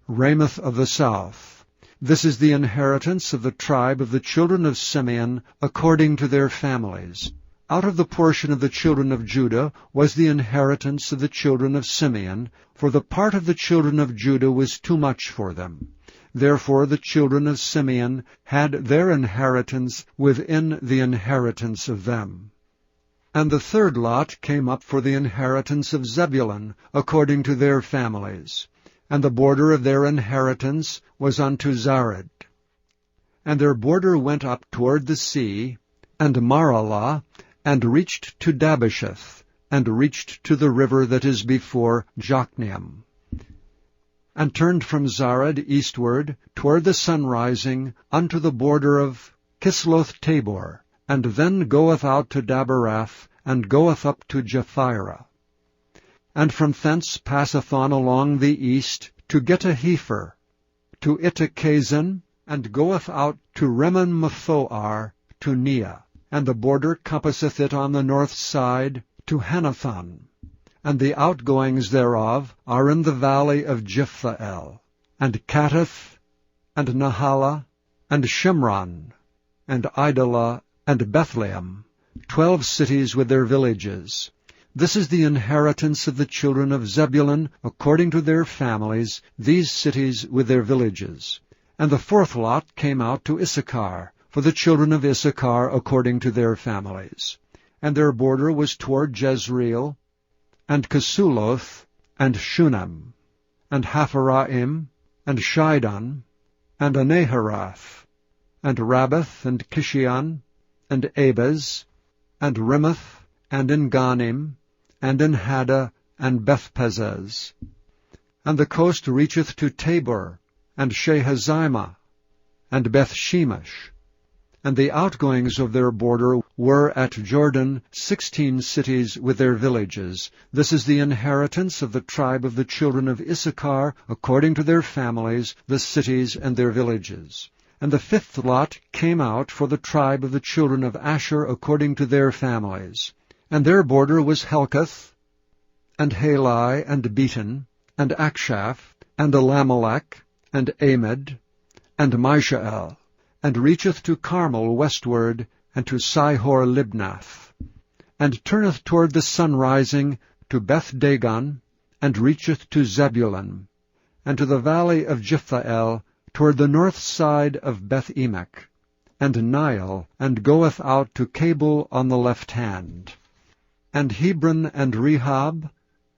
Ramoth of the south. This is the inheritance of the tribe of the children of Simeon, according to their families. Out of the portion of the children of Judah was the inheritance of the children of Simeon, for the part of the children of Judah was too much for them. Therefore the children of Simeon had their inheritance within the inheritance of them. And the third lot came up for the inheritance of Zebulun, according to their families. And the border of their inheritance was unto Zared. And their border went up toward the sea, and Maralah, and reached to Dabasheth, and reached to the river that is before Jokneam, and turned from Zared eastward toward the sunrising unto the border of Kisloth-tabor, and then goeth out to Daberath, and goeth up to Japhirah. And from thence passeth on along the east to Getahefer, to Ittachazan, and goeth out to Remon-mephoar, to Neah. And the border compasseth it on the north side to Hanathon, and the outgoings thereof are in the valley of Jephthahel, and Kattith, and Nahala, and Shimron, and Idalah, and Bethlehem, 12 cities with their villages. This is the inheritance of the children of Zebulun, according to their families, these cities with their villages. And the fourth lot came out to Issachar, for the children of Issachar according to their families. And their border was toward Jezreel, and Kesuloth, and Shunem, and Hapharaim, and Shidon, and Anaharath, and Rabbath, and Kishion, and Abez, and Rimmeth, and Enganim, and Enhada, and Bethpazez. And the coast reacheth to Tabor, and Shehazimah, and Bethshemesh. And the outgoings of their border were at Jordan 16 cities with their villages. This is the inheritance of the tribe of the children of Issachar, according to their families, the cities and their villages. And the fifth lot came out for the tribe of the children of Asher, according to their families. And their border was Helkath, and Halai, and Beton, and Akshaph, and Elamelech, and Amid, and Mishael, and reacheth to Carmel westward, and to Sihor-Libnath, and turneth toward the sunrising to Beth-Dagon, and reacheth to Zebulun, and to the valley of Jephthahel, toward the north side of Beth-Emek, and Nile, and goeth out to Cabul on the left hand, and Hebron, and Rehob,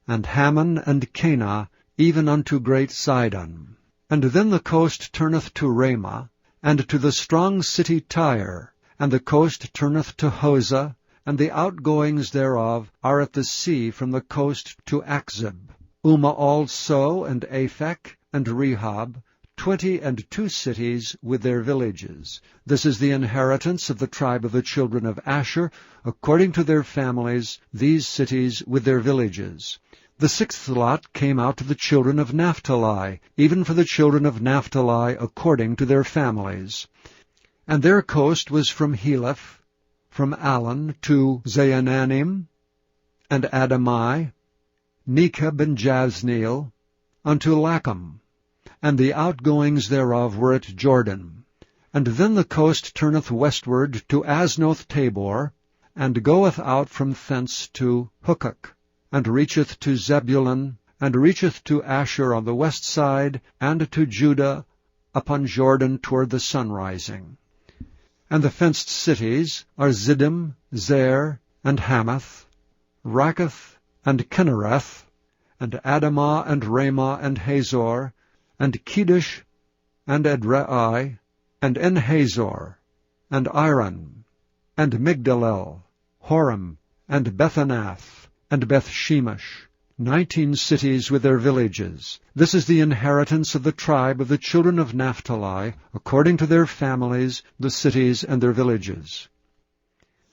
and Hammon, and Cana, even unto great Sidon. And then the coast turneth to Ramah, and to the strong city Tyre, and the coast turneth to Hosah, and the outgoings thereof are at the sea from the coast to Achzib. Uma also, and Aphek, and Rehob, 22 cities with their villages. This is the inheritance of the tribe of the children of Asher, according to their families, these cities with their villages. The sixth lot came out to the children of Naphtali, even for the children of Naphtali according to their families. And their coast was from Heleph, from Allen to Zaananim, and Adamai, Nekeb and Jazneel, unto Lacham, and the outgoings thereof were at Jordan. And then the coast turneth westward to Aznoth Tabor, and goeth out from thence to Hukok, and reacheth to Zebulun, and reacheth to Asher on the west side, and to Judah upon Jordan toward the sunrising. And the fenced cities are Ziddim, Zer, and Hamath, Rakkath, and Kinnereth, and Adamah, and Ramah, and Hazor, and Kedesh, and Edrei, and En-Hazor, and Iron, and Migdalel, Horem, and Bethanath, and Bethshemesh, 19 cities with their villages. This is the inheritance of the tribe of the children of Naphtali, according to their families, the cities and their villages.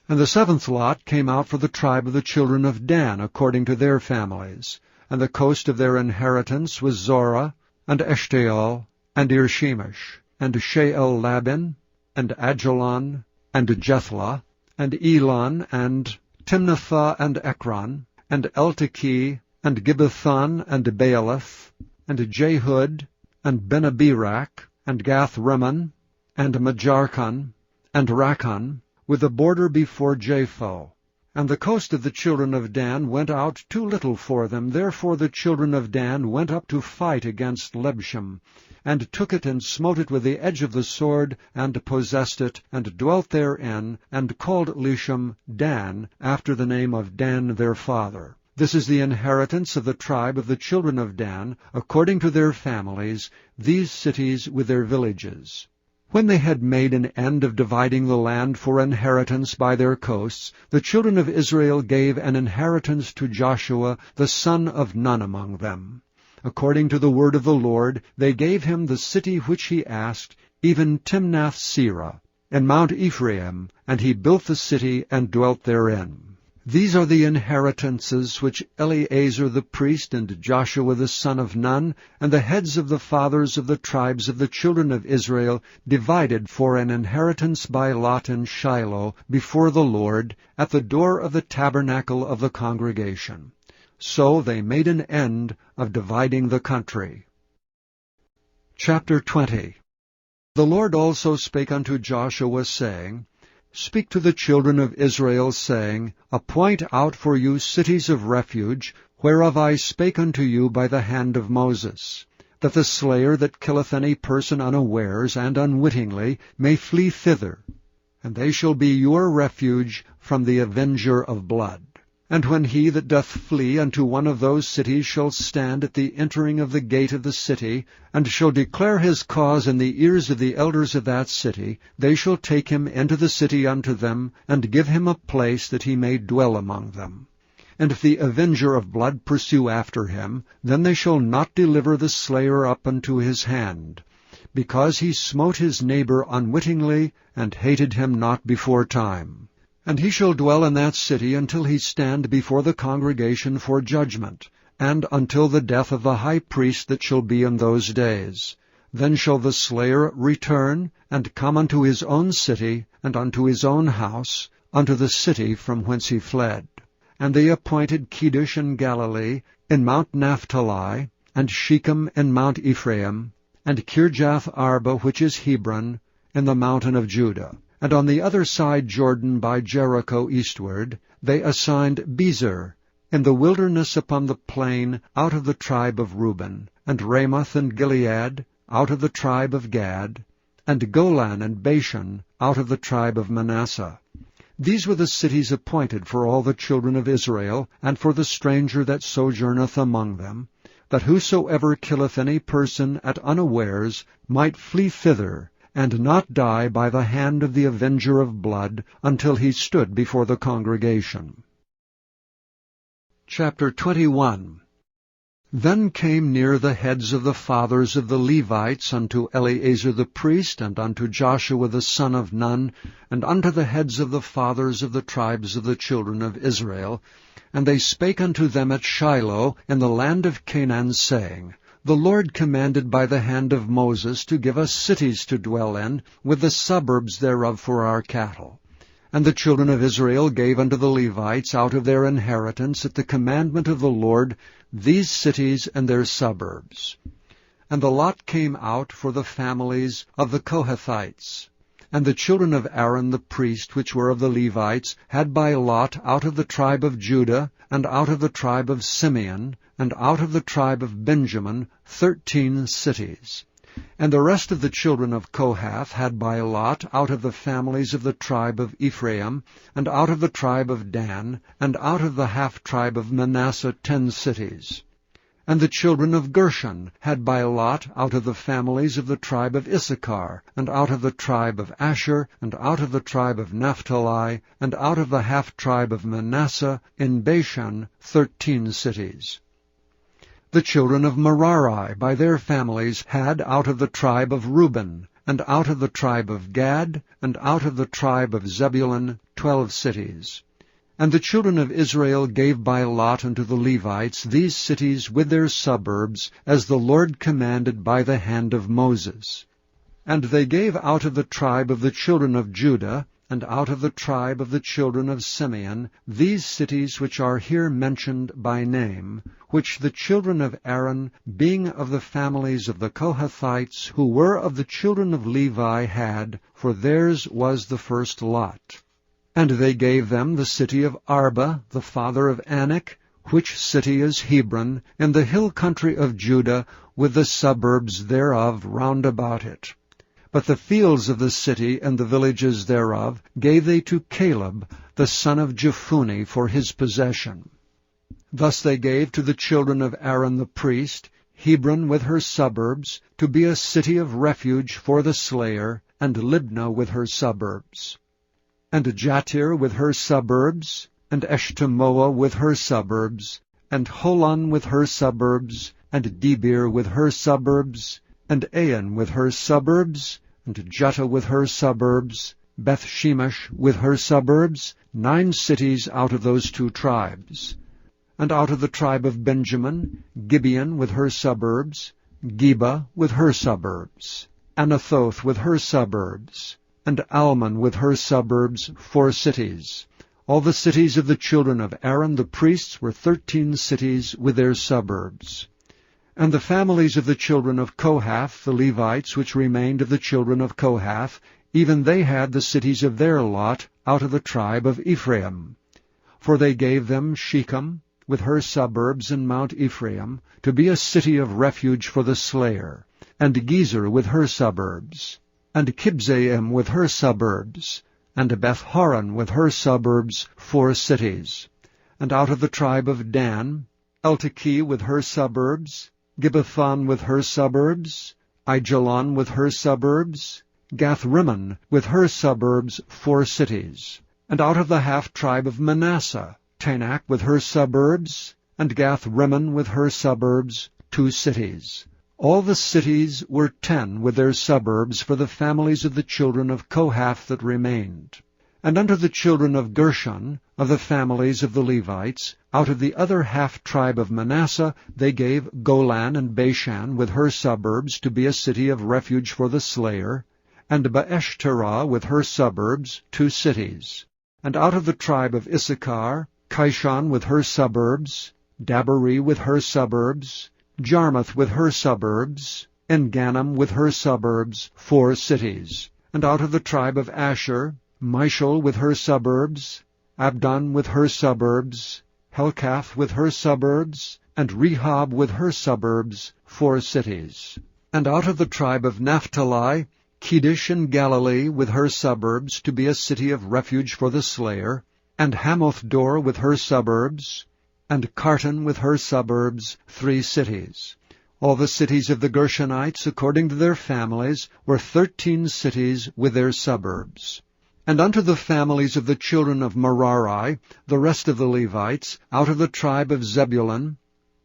And the seventh lot came out for the tribe of the children of Dan, according to their families. And the coast of their inheritance was Zorah, and Eshtaol, and Irshemesh, and She'el-Labin, and Ajalon, and Jethlah, and Elon, and Timnathah, and Ekron, and Eltekeh, and Gibbethon, and Baalath, and Jehud, and Benabirak, and Gath-Rimmon, and Majarkon, and Rakkon, with a border before Japho. And the coast of the children of Dan went out too little for them. Therefore the children of Dan went up to fight against Lebshem, and took it and smote it with the edge of the sword, and possessed it, and dwelt therein, and called Leshem Dan, after the name of Dan their father. This is the inheritance of the tribe of the children of Dan, according to their families, these cities with their villages. When they had made an end of dividing the land for inheritance by their coasts, the children of Israel gave an inheritance to Joshua, the son of Nun among them. According to the word of the Lord, they gave him the city which he asked, even Timnath-Serah, in Mount Ephraim, and he built the city and dwelt therein. These are the inheritances which Eleazar the priest and Joshua the son of Nun and the heads of the fathers of the tribes of the children of Israel divided for an inheritance by lot in Shiloh before the Lord at the door of the tabernacle of the congregation. So they made an end of dividing the country. Chapter 20. The Lord also spake unto Joshua, saying, Speak to the children of Israel, saying, Appoint out for you cities of refuge, whereof I spake unto you by the hand of Moses, that the slayer that killeth any person unawares and unwittingly may flee thither, and they shall be your refuge from the avenger of blood. And when he that doth flee unto one of those cities shall stand at the entering of the gate of the city, and shall declare his cause in the ears of the elders of that city, they shall take him into the city unto them, and give him a place that he may dwell among them. And if the avenger of blood pursue after him, then they shall not deliver the slayer up unto his hand, because he smote his neighbor unwittingly, and hated him not before time. And he shall dwell in that city until he stand before the congregation for judgment, and until the death of the high priest that shall be in those days. Then shall the slayer return, and come unto his own city, and unto his own house, unto the city from whence he fled. And they appointed Kedesh in Galilee, in Mount Naphtali, and Shechem in Mount Ephraim, and Kirjath Arba, which is Hebron, in the mountain of Judah. And on the other side Jordan by Jericho eastward, they assigned Bezer, in the wilderness upon the plain, out of the tribe of Reuben, and Ramoth and Gilead, out of the tribe of Gad, and Golan and Bashan, out of the tribe of Manasseh. These were the cities appointed for all the children of Israel, and for the stranger that sojourneth among them, that whosoever killeth any person at unawares might flee thither, and not die by the hand of the avenger of blood, until he stood before the congregation. Chapter 21. Then came near the heads of the fathers of the Levites unto Eleazar the priest, and unto Joshua the son of Nun, and unto the heads of the fathers of the tribes of the children of Israel, and they spake unto them at Shiloh in the land of Canaan, saying, The Lord commanded by the hand of Moses to give us cities to dwell in, with the suburbs thereof for our cattle. And the children of Israel gave unto the Levites out of their inheritance at the commandment of the Lord these cities and their suburbs. And the lot came out for the families of the Kohathites. And the children of Aaron the priest, which were of the Levites, had by lot out of the tribe of Judah, and out of the tribe of Simeon, and out of the tribe of Benjamin, 13 cities. And the rest of the children of Kohath had by lot out of the families of the tribe of Ephraim, and out of the tribe of Dan, and out of the half-tribe of Manasseh, 10 cities. And the children of Gershon had by lot out of the families of the tribe of Issachar, and out of the tribe of Asher, and out of the tribe of Naphtali, and out of the half-tribe of Manasseh, in Bashan, 13 cities. The children of Merari by their families had out of the tribe of Reuben, and out of the tribe of Gad, and out of the tribe of Zebulun, 12 cities. And the children of Israel gave by lot unto the Levites these cities with their suburbs, as the Lord commanded by the hand of Moses. And they gave out of the tribe of the children of Judah, and out of the tribe of the children of Simeon, these cities which are here mentioned by name, which the children of Aaron, being of the families of the Kohathites, who were of the children of Levi, had, for theirs was the first lot. And they gave them the city of Arba, the father of Anak, which city is Hebron, in the hill country of Judah, with the suburbs thereof round about it. But the fields of the city and the villages thereof gave they to Caleb, the son of Jephunneh, for his possession. Thus they gave to the children of Aaron the priest Hebron with her suburbs, to be a city of refuge for the slayer, and Libnah with her suburbs. And Jattir with her suburbs, and Eshtemoa with her suburbs, and Holon with her suburbs, and Debir with her suburbs, and Ain with her suburbs, and Juttah with her suburbs, Beth-Shemesh with her suburbs, 9 cities out of those 2 tribes. And out of the tribe of Benjamin, Gibeon with her suburbs, Geba with her suburbs, Anathoth with her suburbs, and Almon with her suburbs, 4 cities. All the cities of the children of Aaron the priests were 13 cities with their suburbs. And the families of the children of Kohath, the Levites, which remained of the children of Kohath, even they had the cities of their lot out of the tribe of Ephraim. For they gave them Shechem, with her suburbs in Mount Ephraim, to be a city of refuge for the slayer, and Gezer with her suburbs, and Kibzaim with her suburbs, and Beth-horon with her suburbs, 4 cities. And out of the tribe of Dan, Eltekeh with her suburbs, Gibbethon with her suburbs, Aijalon with her suburbs, Gath-rimmon with her suburbs, 4 cities. And out of the half-tribe of Manasseh, Tanakh with her suburbs, and Gath-rimmon with her suburbs, 2 cities. All the cities were 10 with their suburbs for the families of the children of Kohath that remained. And unto the children of Gershon, of the families of the Levites, out of the other half-tribe of Manasseh, they gave Golan and Bashan with her suburbs to be a city of refuge for the slayer, and Beeshterah with her suburbs, 2 cities. And out of the tribe of Issachar, Kishon with her suburbs, Daberi with her suburbs, Jarmuth with her suburbs, Engannim with her suburbs, 4 cities. And out of the tribe of Asher, Mishal with her suburbs, Abdon with her suburbs, Helkath with her suburbs, and Rehob with her suburbs, 4 cities. And out of the tribe of Naphtali, Kedesh in Galilee with her suburbs to be a city of refuge for the slayer, and Hamoth-dor with her suburbs, and Kartan with her suburbs, 3 cities. All the cities of the Gershonites, according to their families, were 13 cities with their suburbs. And unto the families of the children of Merari, the rest of the Levites, out of the tribe of Zebulun,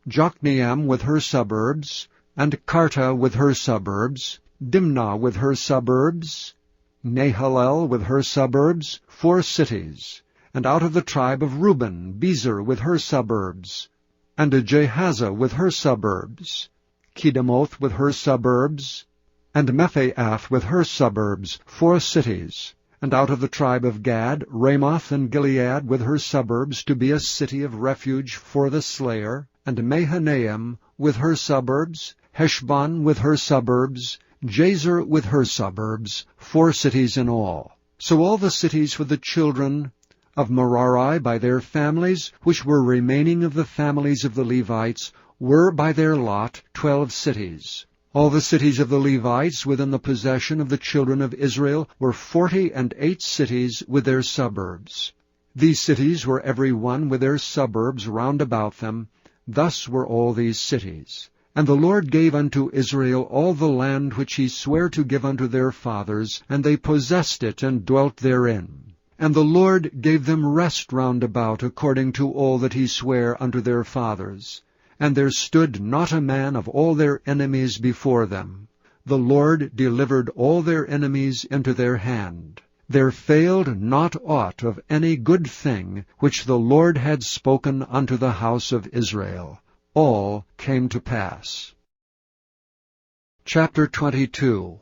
Jokneam with her suburbs, and Karta with her suburbs, Dimnah with her suburbs, Nahalel with her suburbs, 4 cities. And out of the tribe of Reuben, Bezer with her suburbs, and Jehazzah with her suburbs, Kedemoth with her suburbs, and Mephaath with her suburbs, 4 cities. And out of the tribe of Gad, Ramoth and Gilead with her suburbs to be a city of refuge for the slayer, and Mahanaim with her suburbs, Heshbon with her suburbs, Jazer with her suburbs, 4 cities in all. So all the cities for the children of Merari by their families, which were remaining of the families of the Levites, were by their lot 12 cities. All the cities of the Levites within the possession of the children of Israel were 48 cities with their suburbs. These cities were every one with their suburbs round about them. Thus were all these cities. And the Lord gave unto Israel all the land which he sware to give unto their fathers, and they possessed it and dwelt therein. And the Lord gave them rest round about, according to all that he sware unto their fathers. And there stood not a man of all their enemies before them. The Lord delivered all their enemies into their hand. There failed not aught of any good thing which the Lord had spoken unto the house of Israel. All came to pass. Chapter 22.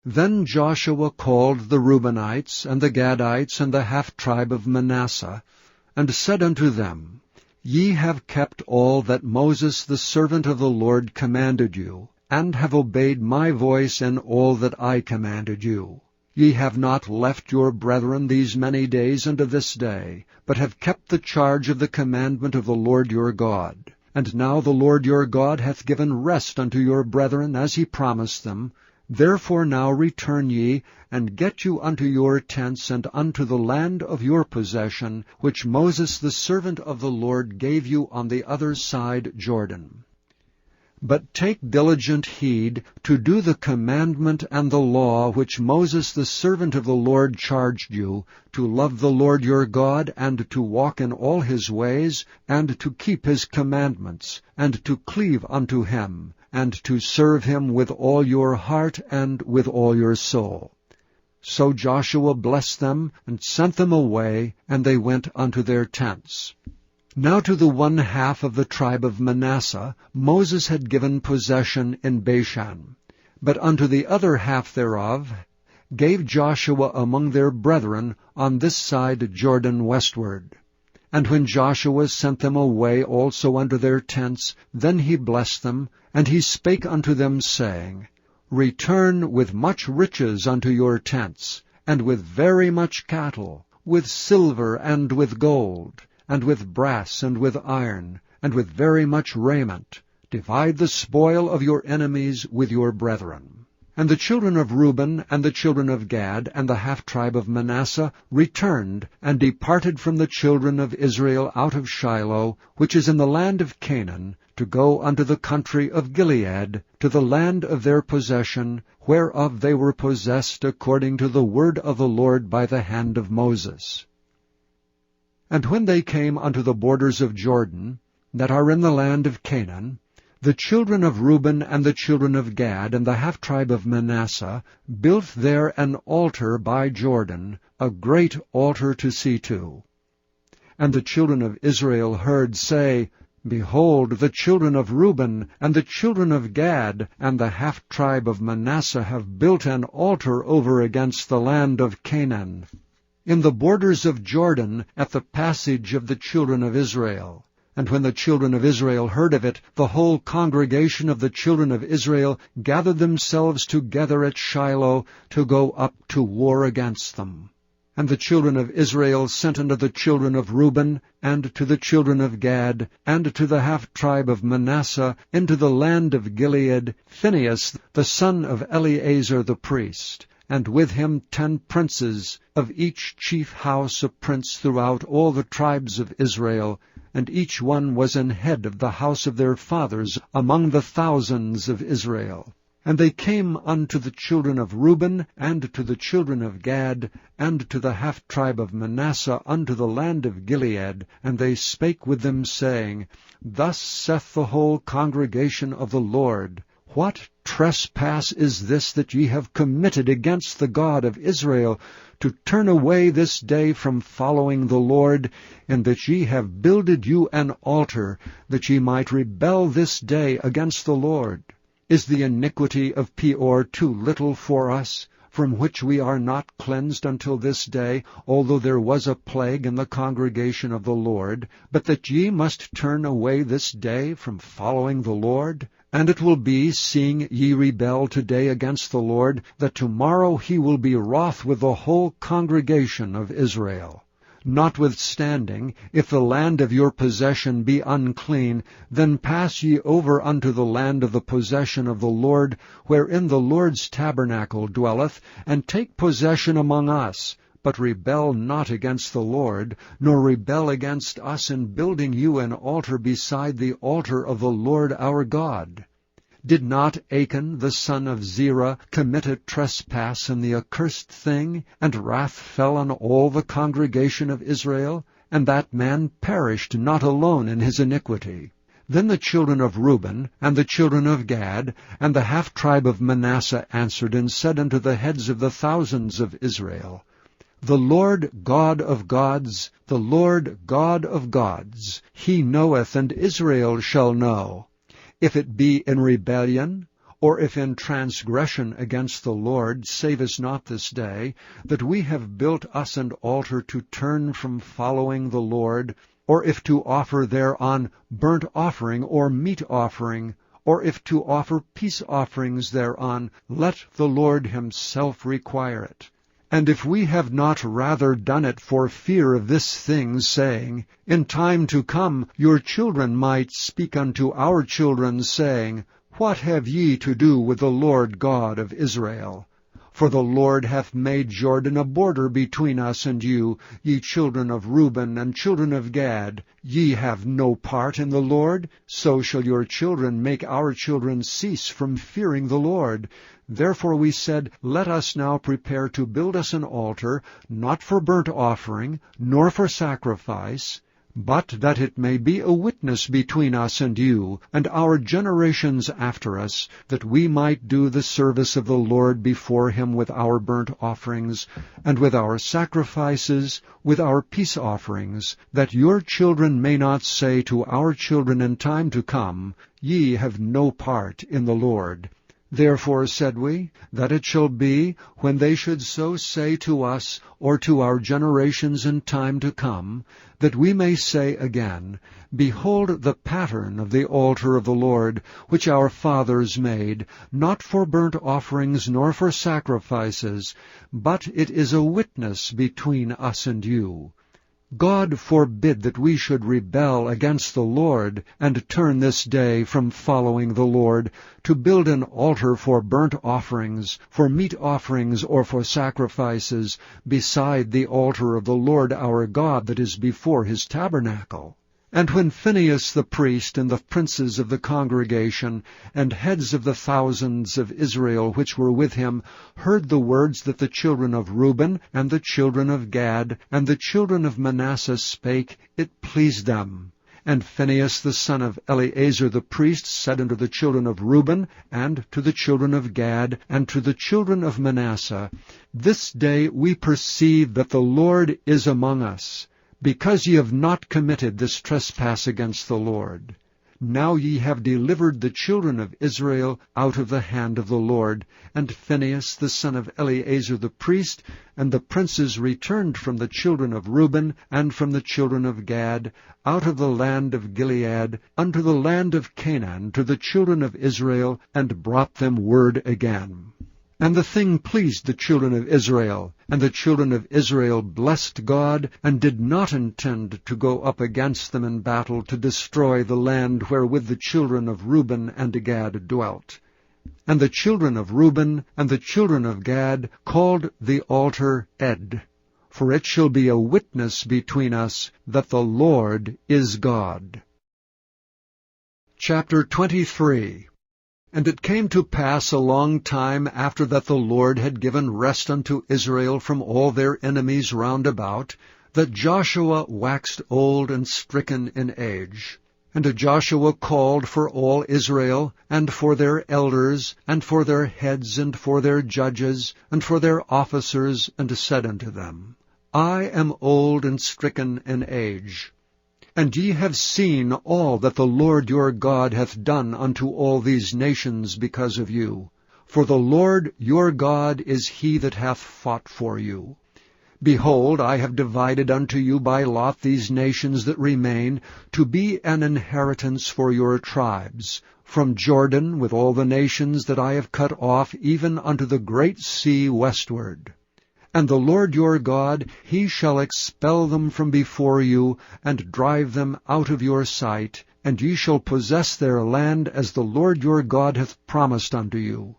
Then Joshua called the Reubenites, and the Gadites, and the half-tribe of Manasseh, and said unto them, Ye have kept all that Moses the servant of the Lord commanded you, and have obeyed my voice in all that I commanded you. Ye have not left your brethren these many days unto this day, but have kept the charge of the commandment of the Lord your God. And now the Lord your God hath given rest unto your brethren, as he promised them. Therefore now return ye, and get you unto your tents, and unto the land of your possession, which Moses the servant of the Lord gave you on the other side Jordan. But take diligent heed to do the commandment and the law which Moses the servant of the Lord charged you, to love the Lord your God, and to walk in all his ways, and to keep his commandments, and to cleave unto him, and to serve him with all your heart and with all your soul. So Joshua blessed them, and sent them away, and they went unto their tents. Now to the one half of the tribe of Manasseh Moses had given possession in Bashan. But unto the other half thereof gave Joshua among their brethren on this side Jordan westward. And when Joshua sent them away also unto their tents, then he blessed them, and he spake unto them, saying, Return with much riches unto your tents, and with very much cattle, with silver and with gold, and with brass and with iron, and with very much raiment. Divide the spoil of your enemies with your brethren. And the children of Reuben and the children of Gad and the half-tribe of Manasseh returned, and departed from the children of Israel out of Shiloh, which is in the land of Canaan, to go unto the country of Gilead, to the land of their possession, whereof they were possessed according to the word of the Lord by the hand of Moses. And when they came unto the borders of Jordan, that are in the land of Canaan, the children of Reuben and the children of Gad and the half-tribe of Manasseh built there an altar by Jordan, a great altar to see to. And the children of Israel heard say, Behold, the children of Reuben and the children of Gad and the half-tribe of Manasseh have built an altar over against the land of Canaan, in the borders of Jordan, at the passage of the children of Israel. And when the children of Israel heard of it, the whole congregation of the children of Israel gathered themselves together at Shiloh to go up to war against them. And the children of Israel sent unto the children of Reuben, and to the children of Gad, and to the half-tribe of Manasseh, into the land of Gilead, Phinehas the son of Eleazar the priest, and with him 10 princes, of each chief house a prince throughout all the tribes of Israel, and each one was an head of the house of their fathers among the thousands of Israel. And they came unto the children of Reuben, and to the children of Gad, and to the half-tribe of Manasseh unto the land of Gilead, and they spake with them, saying, Thus saith the whole congregation of the Lord, What trespass is this that ye have committed against the God of Israel, to turn away this day from following the Lord, in that ye have builded you an altar, that ye might rebel this day against the Lord? Is the iniquity of Peor too little for us, from which we are not cleansed until this day, although there was a plague in the congregation of the Lord, but that ye must turn away this day from following the Lord? And it will be, seeing ye rebel today against the Lord, that tomorrow he will be wroth with the whole congregation of Israel. Notwithstanding, if the land of your possession be unclean, then pass ye over unto the land of the possession of the Lord, wherein the Lord's tabernacle dwelleth, and take possession among us. But rebel not against the Lord, nor rebel against us in building you an altar beside the altar of the Lord our God. Did not Achan the son of Zerah commit a trespass in the accursed thing, and wrath fell on all the congregation of Israel? And that man perished not alone in his iniquity. Then the children of Reuben, and the children of Gad, and the half-tribe of Manasseh answered and said unto the heads of the thousands of Israel, The Lord God of gods, the Lord God of gods, he knoweth, and Israel shall know. If it be in rebellion, or if in transgression against the Lord, save us not this day, that we have built us an altar to turn from following the Lord, or if to offer thereon burnt offering or meat offering, or if to offer peace offerings thereon, let the Lord himself require it. And if we have not rather done it for fear of this thing, saying, In time to come your children might speak unto our children, saying, What have ye to do with the Lord God of Israel? For the Lord hath made Jordan a border between us and you, ye children of Reuben and children of Gad. Ye have no part in the Lord, so shall your children make our children cease from fearing the Lord. Therefore we said, Let us now prepare to build us an altar, not for burnt offering, nor for sacrifice, but that it may be a witness between us and you, and our generations after us, that we might do the service of the Lord before him with our burnt offerings, and with our sacrifices, with our peace offerings, that your children may not say to our children in time to come, Ye have no part in the Lord. Therefore said we, that it shall be, when they should so say to us, or to our generations in time to come, that we may say again, Behold the pattern of the altar of the Lord, which our fathers made, not for burnt offerings nor for sacrifices, but it is a witness between us and you. God forbid that we should rebel against the Lord, and turn this day from following the Lord, to build an altar for burnt offerings, for meat offerings, or for sacrifices, beside the altar of the Lord our God that is before his tabernacle. And when Phinehas the priest, and the princes of the congregation, and heads of the thousands of Israel which were with him, heard the words that the children of Reuben, and the children of Gad, and the children of Manasseh spake, it pleased them. And Phinehas the son of Eleazar the priest said unto the children of Reuben, and to the children of Gad, and to the children of Manasseh, This day we perceive that the Lord is among us, because ye have not committed this trespass against the Lord. Now ye have delivered the children of Israel out of the hand of the Lord. And Phinehas the son of Eleazar the priest, and the princes returned from the children of Reuben, and from the children of Gad, out of the land of Gilead, unto the land of Canaan, to the children of Israel, and brought them word again. And the thing pleased the children of Israel, and the children of Israel blessed God, and did not intend to go up against them in battle to destroy the land wherewith the children of Reuben and Gad dwelt. And the children of Reuben and the children of Gad called the altar Ed, for it shall be a witness between us that the Lord is God. Chapter 23. And it came to pass a long time after that the Lord had given rest unto Israel from all their enemies round about, that Joshua waxed old and stricken in age. And Joshua called for all Israel, and for their elders, and for their heads, and for their judges, and for their officers, and said unto them, I am old and stricken in age. And ye have seen all that the Lord your God hath done unto all these nations because of you. For the Lord your God is he that hath fought for you. Behold, I have divided unto you by lot these nations that remain, to be an inheritance for your tribes, from Jordan with all the nations that I have cut off, even unto the great sea westward. And the Lord your God, he shall expel them from before you, and drive them out of your sight, and ye shall possess their land as the Lord your God hath promised unto you.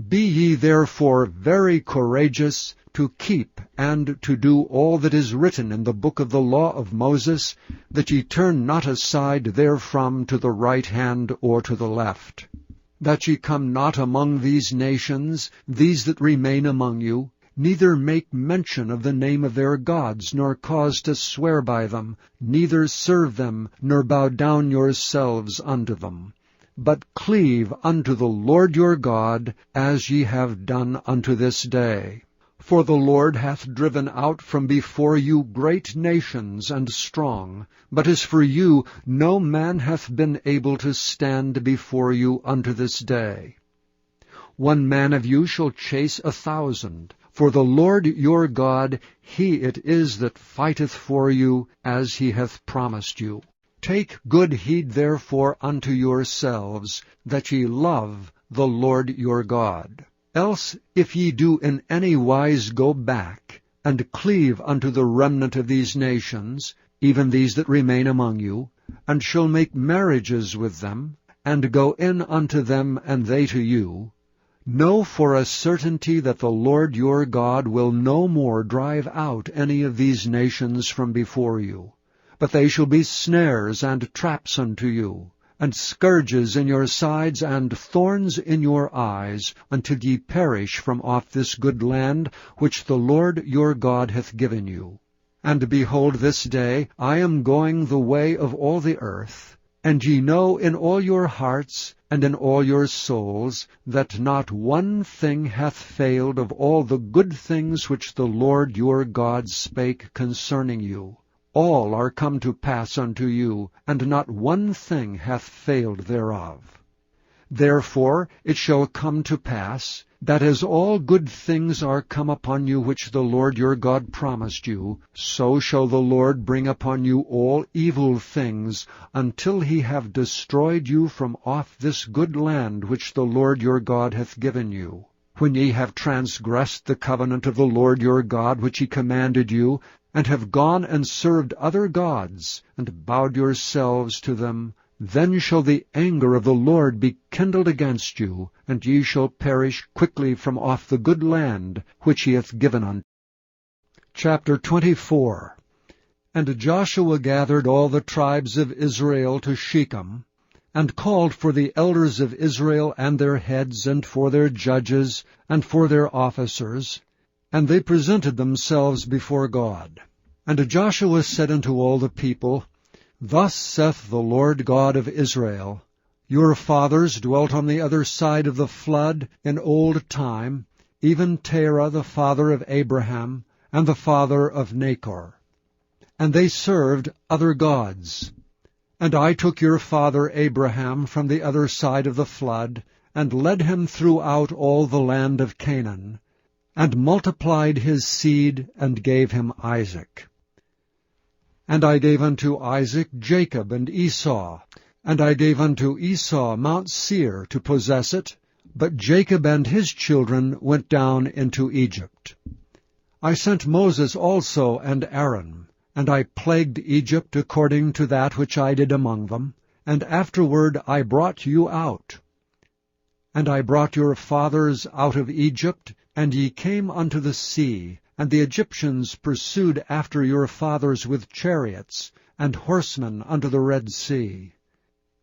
Be ye therefore very courageous, to keep and to do all that is written in the book of the law of Moses, that ye turn not aside therefrom to the right hand or to the left, that ye come not among these nations, these that remain among you, neither make mention of the name of their gods, nor cause to swear by them, neither serve them, nor bow down yourselves unto them. But cleave unto the Lord your God, as ye have done unto this day. For the Lord hath driven out from before you great nations and strong, but as for you, no man hath been able to stand before you unto this day. 1 man of you shall chase 1,000, for the Lord your God, he it is that fighteth for you, as he hath promised you. Take good heed therefore unto yourselves, that ye love the Lord your God. Else, if ye do in any wise go back, and cleave unto the remnant of these nations, even these that remain among you, and shall make marriages with them, and go in unto them, and they to you, know for a certainty that the Lord your God will no more drive out any of these nations from before you, but they shall be snares and traps unto you, and scourges in your sides, and thorns in your eyes, until ye perish from off this good land which the Lord your God hath given you. And behold, this day I am going the way of all the earth, and ye know in all your hearts and in all your souls that not one thing hath failed of all the good things which the Lord your God spake concerning you. All are come to pass unto you, and not one thing hath failed thereof. Therefore it shall come to pass, that as all good things are come upon you which the Lord your God promised you, so shall the Lord bring upon you all evil things, until he have destroyed you from off this good land which the Lord your God hath given you. When ye have transgressed the covenant of the Lord your God which he commanded you, and have gone and served other gods, and bowed yourselves to them, then shall the anger of the Lord be kindled against you, and ye shall perish quickly from off the good land which he hath given unto you. Chapter 24. And Joshua gathered all the tribes of Israel to Shechem, and called for the elders of Israel and their heads, and for their judges, and for their officers, and they presented themselves before God. And Joshua said unto all the people, Thus saith the Lord God of Israel, Your fathers dwelt on the other side of the flood in old time, even Terah the father of Abraham, and the father of Nachor. And they served other gods. And I took your father Abraham from the other side of the flood, and led him throughout all the land of Canaan, and multiplied his seed, and gave him Isaac. And I gave unto Isaac Jacob and Esau, and I gave unto Esau Mount Seir to possess it, but Jacob and his children went down into Egypt. I sent Moses also and Aaron, and I plagued Egypt according to that which I did among them, and afterward I brought you out. And I brought your fathers out of Egypt, and ye came unto the sea, and the Egyptians pursued after your fathers with chariots and horsemen unto the Red Sea.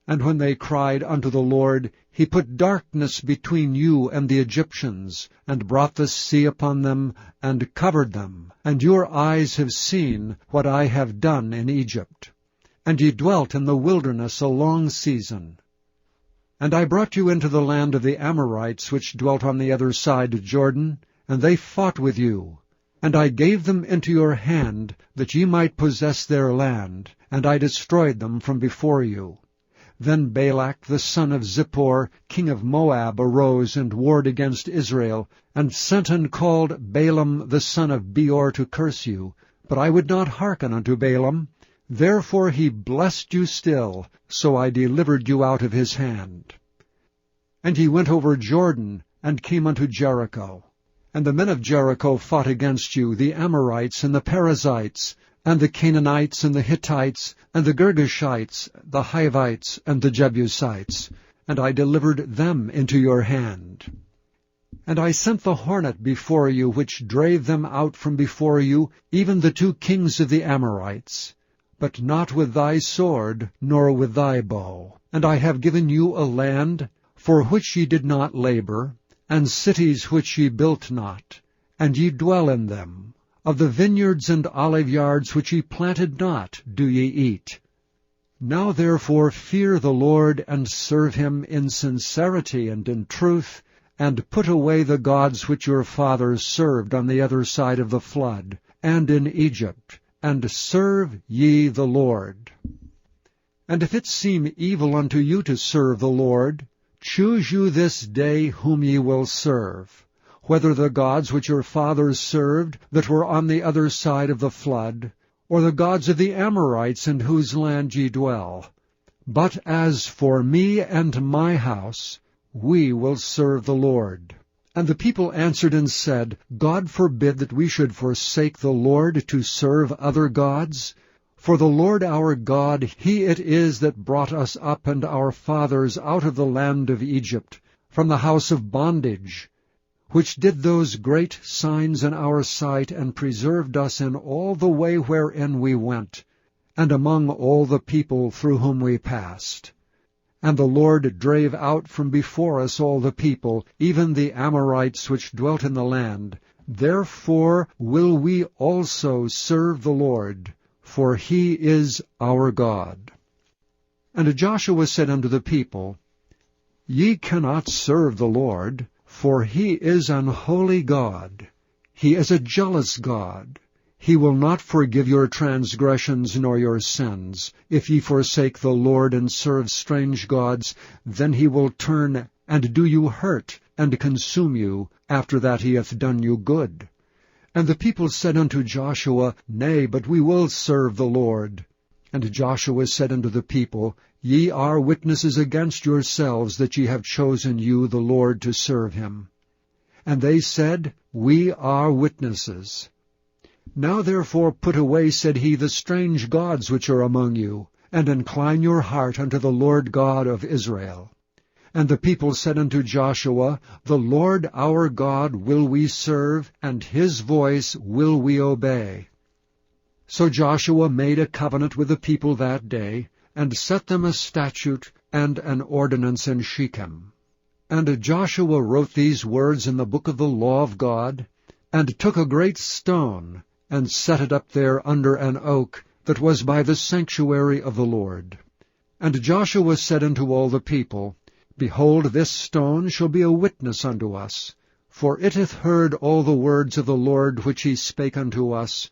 And when they cried unto the Lord, he put darkness between you and the Egyptians, and brought the sea upon them, and covered them. And your eyes have seen what I have done in Egypt. And ye dwelt in the wilderness a long season. And I brought you into the land of the Amorites, which dwelt on the other side of Jordan, and they fought with you. And I gave them into your hand, that ye might possess their land, and I destroyed them from before you. Then Balak the son of Zippor, king of Moab, arose and warred against Israel, and sent and called Balaam the son of Beor to curse you. But I would not hearken unto Balaam. Therefore he blessed you still, so I delivered you out of his hand. And he went over Jordan, and came unto Jericho. And the men of Jericho fought against you, the Amorites and the Perizzites, and the Canaanites and the Hittites, and the Girgashites, the Hivites and the Jebusites, and I delivered them into your hand. And I sent the hornet before you, which drave them out from before you, even the 2 kings of the Amorites, but not with thy sword, nor with thy bow. And I have given you a land, for which ye did not labor, and cities which ye built not, and ye dwell in them. Of the vineyards and oliveyards which ye planted not do ye eat. Now therefore fear the Lord, and serve him in sincerity and in truth, and put away the gods which your fathers served on the other side of the flood, and in Egypt, and serve ye the Lord. And if it seem evil unto you to serve the Lord, choose you this day whom ye will serve, whether the gods which your fathers served that were on the other side of the flood, or the gods of the Amorites in whose land ye dwell. But as for me and my house, we will serve the Lord. And the people answered and said, God forbid that we should forsake the Lord to serve other gods. For the Lord our God, he it is that brought us up and our fathers out of the land of Egypt, from the house of bondage, which did those great signs in our sight, and preserved us in all the way wherein we went, and among all the people through whom we passed. And the Lord drave out from before us all the people, even the Amorites which dwelt in the land, Therefore will we also serve the Lord, for he is our God. And Joshua said unto the people, Ye cannot serve the Lord, for he is an holy God. He is a jealous God. He will not forgive your transgressions nor your sins. If ye forsake the Lord and serve strange gods, then he will turn and do you hurt, and consume you, after that he hath done you good. And the people said unto Joshua, Nay, but we will serve the Lord. And Joshua said unto the people, Ye are witnesses against yourselves that ye have chosen you the Lord to serve him. And they said, We are witnesses. Now therefore put away, said he, the strange gods which are among you, and incline your heart unto the Lord God of Israel. And the people said unto Joshua, The Lord our God will we serve, and his voice will we obey. So Joshua made a covenant with the people that day, and set them a statute and an ordinance in Shechem. And Joshua wrote these words in the book of the law of God, and took a great stone, and set it up there under an oak that was by the sanctuary of the Lord. And Joshua said unto all the people, Behold, this stone shall be a witness unto us, for it hath heard all the words of the Lord which he spake unto us,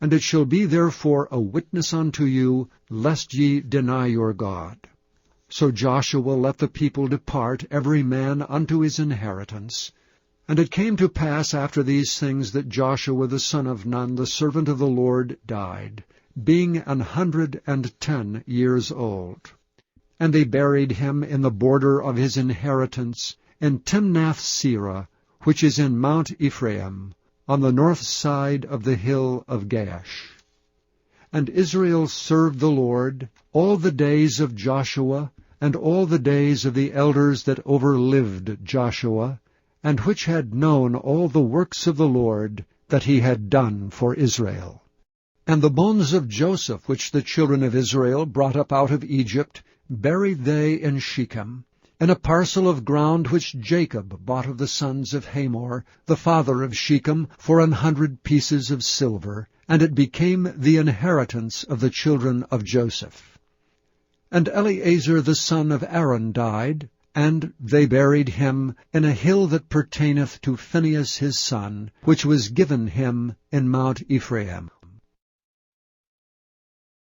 and it shall be therefore a witness unto you, lest ye deny your God. So Joshua let the people depart, every man unto his inheritance. And it came to pass after these things that Joshua the son of Nun, the servant of the Lord, died, being 110 years old. And they buried him in the border of his inheritance, in Timnath-serah, which is in Mount Ephraim, on the north side of the hill of Gaash. And Israel served the Lord all the days of Joshua, and all the days of the elders that overlived Joshua, and which had known all the works of the Lord that he had done for Israel. And the bones of Joseph, which the children of Israel brought up out of Egypt, buried they in Shechem, in a parcel of ground which Jacob bought of the sons of Hamor, the father of Shechem, for 100 pieces of silver, and it became the inheritance of the children of Joseph. And Eleazar the son of Aaron died, and they buried him in a hill that pertaineth to Phinehas his son, which was given him in Mount Ephraim,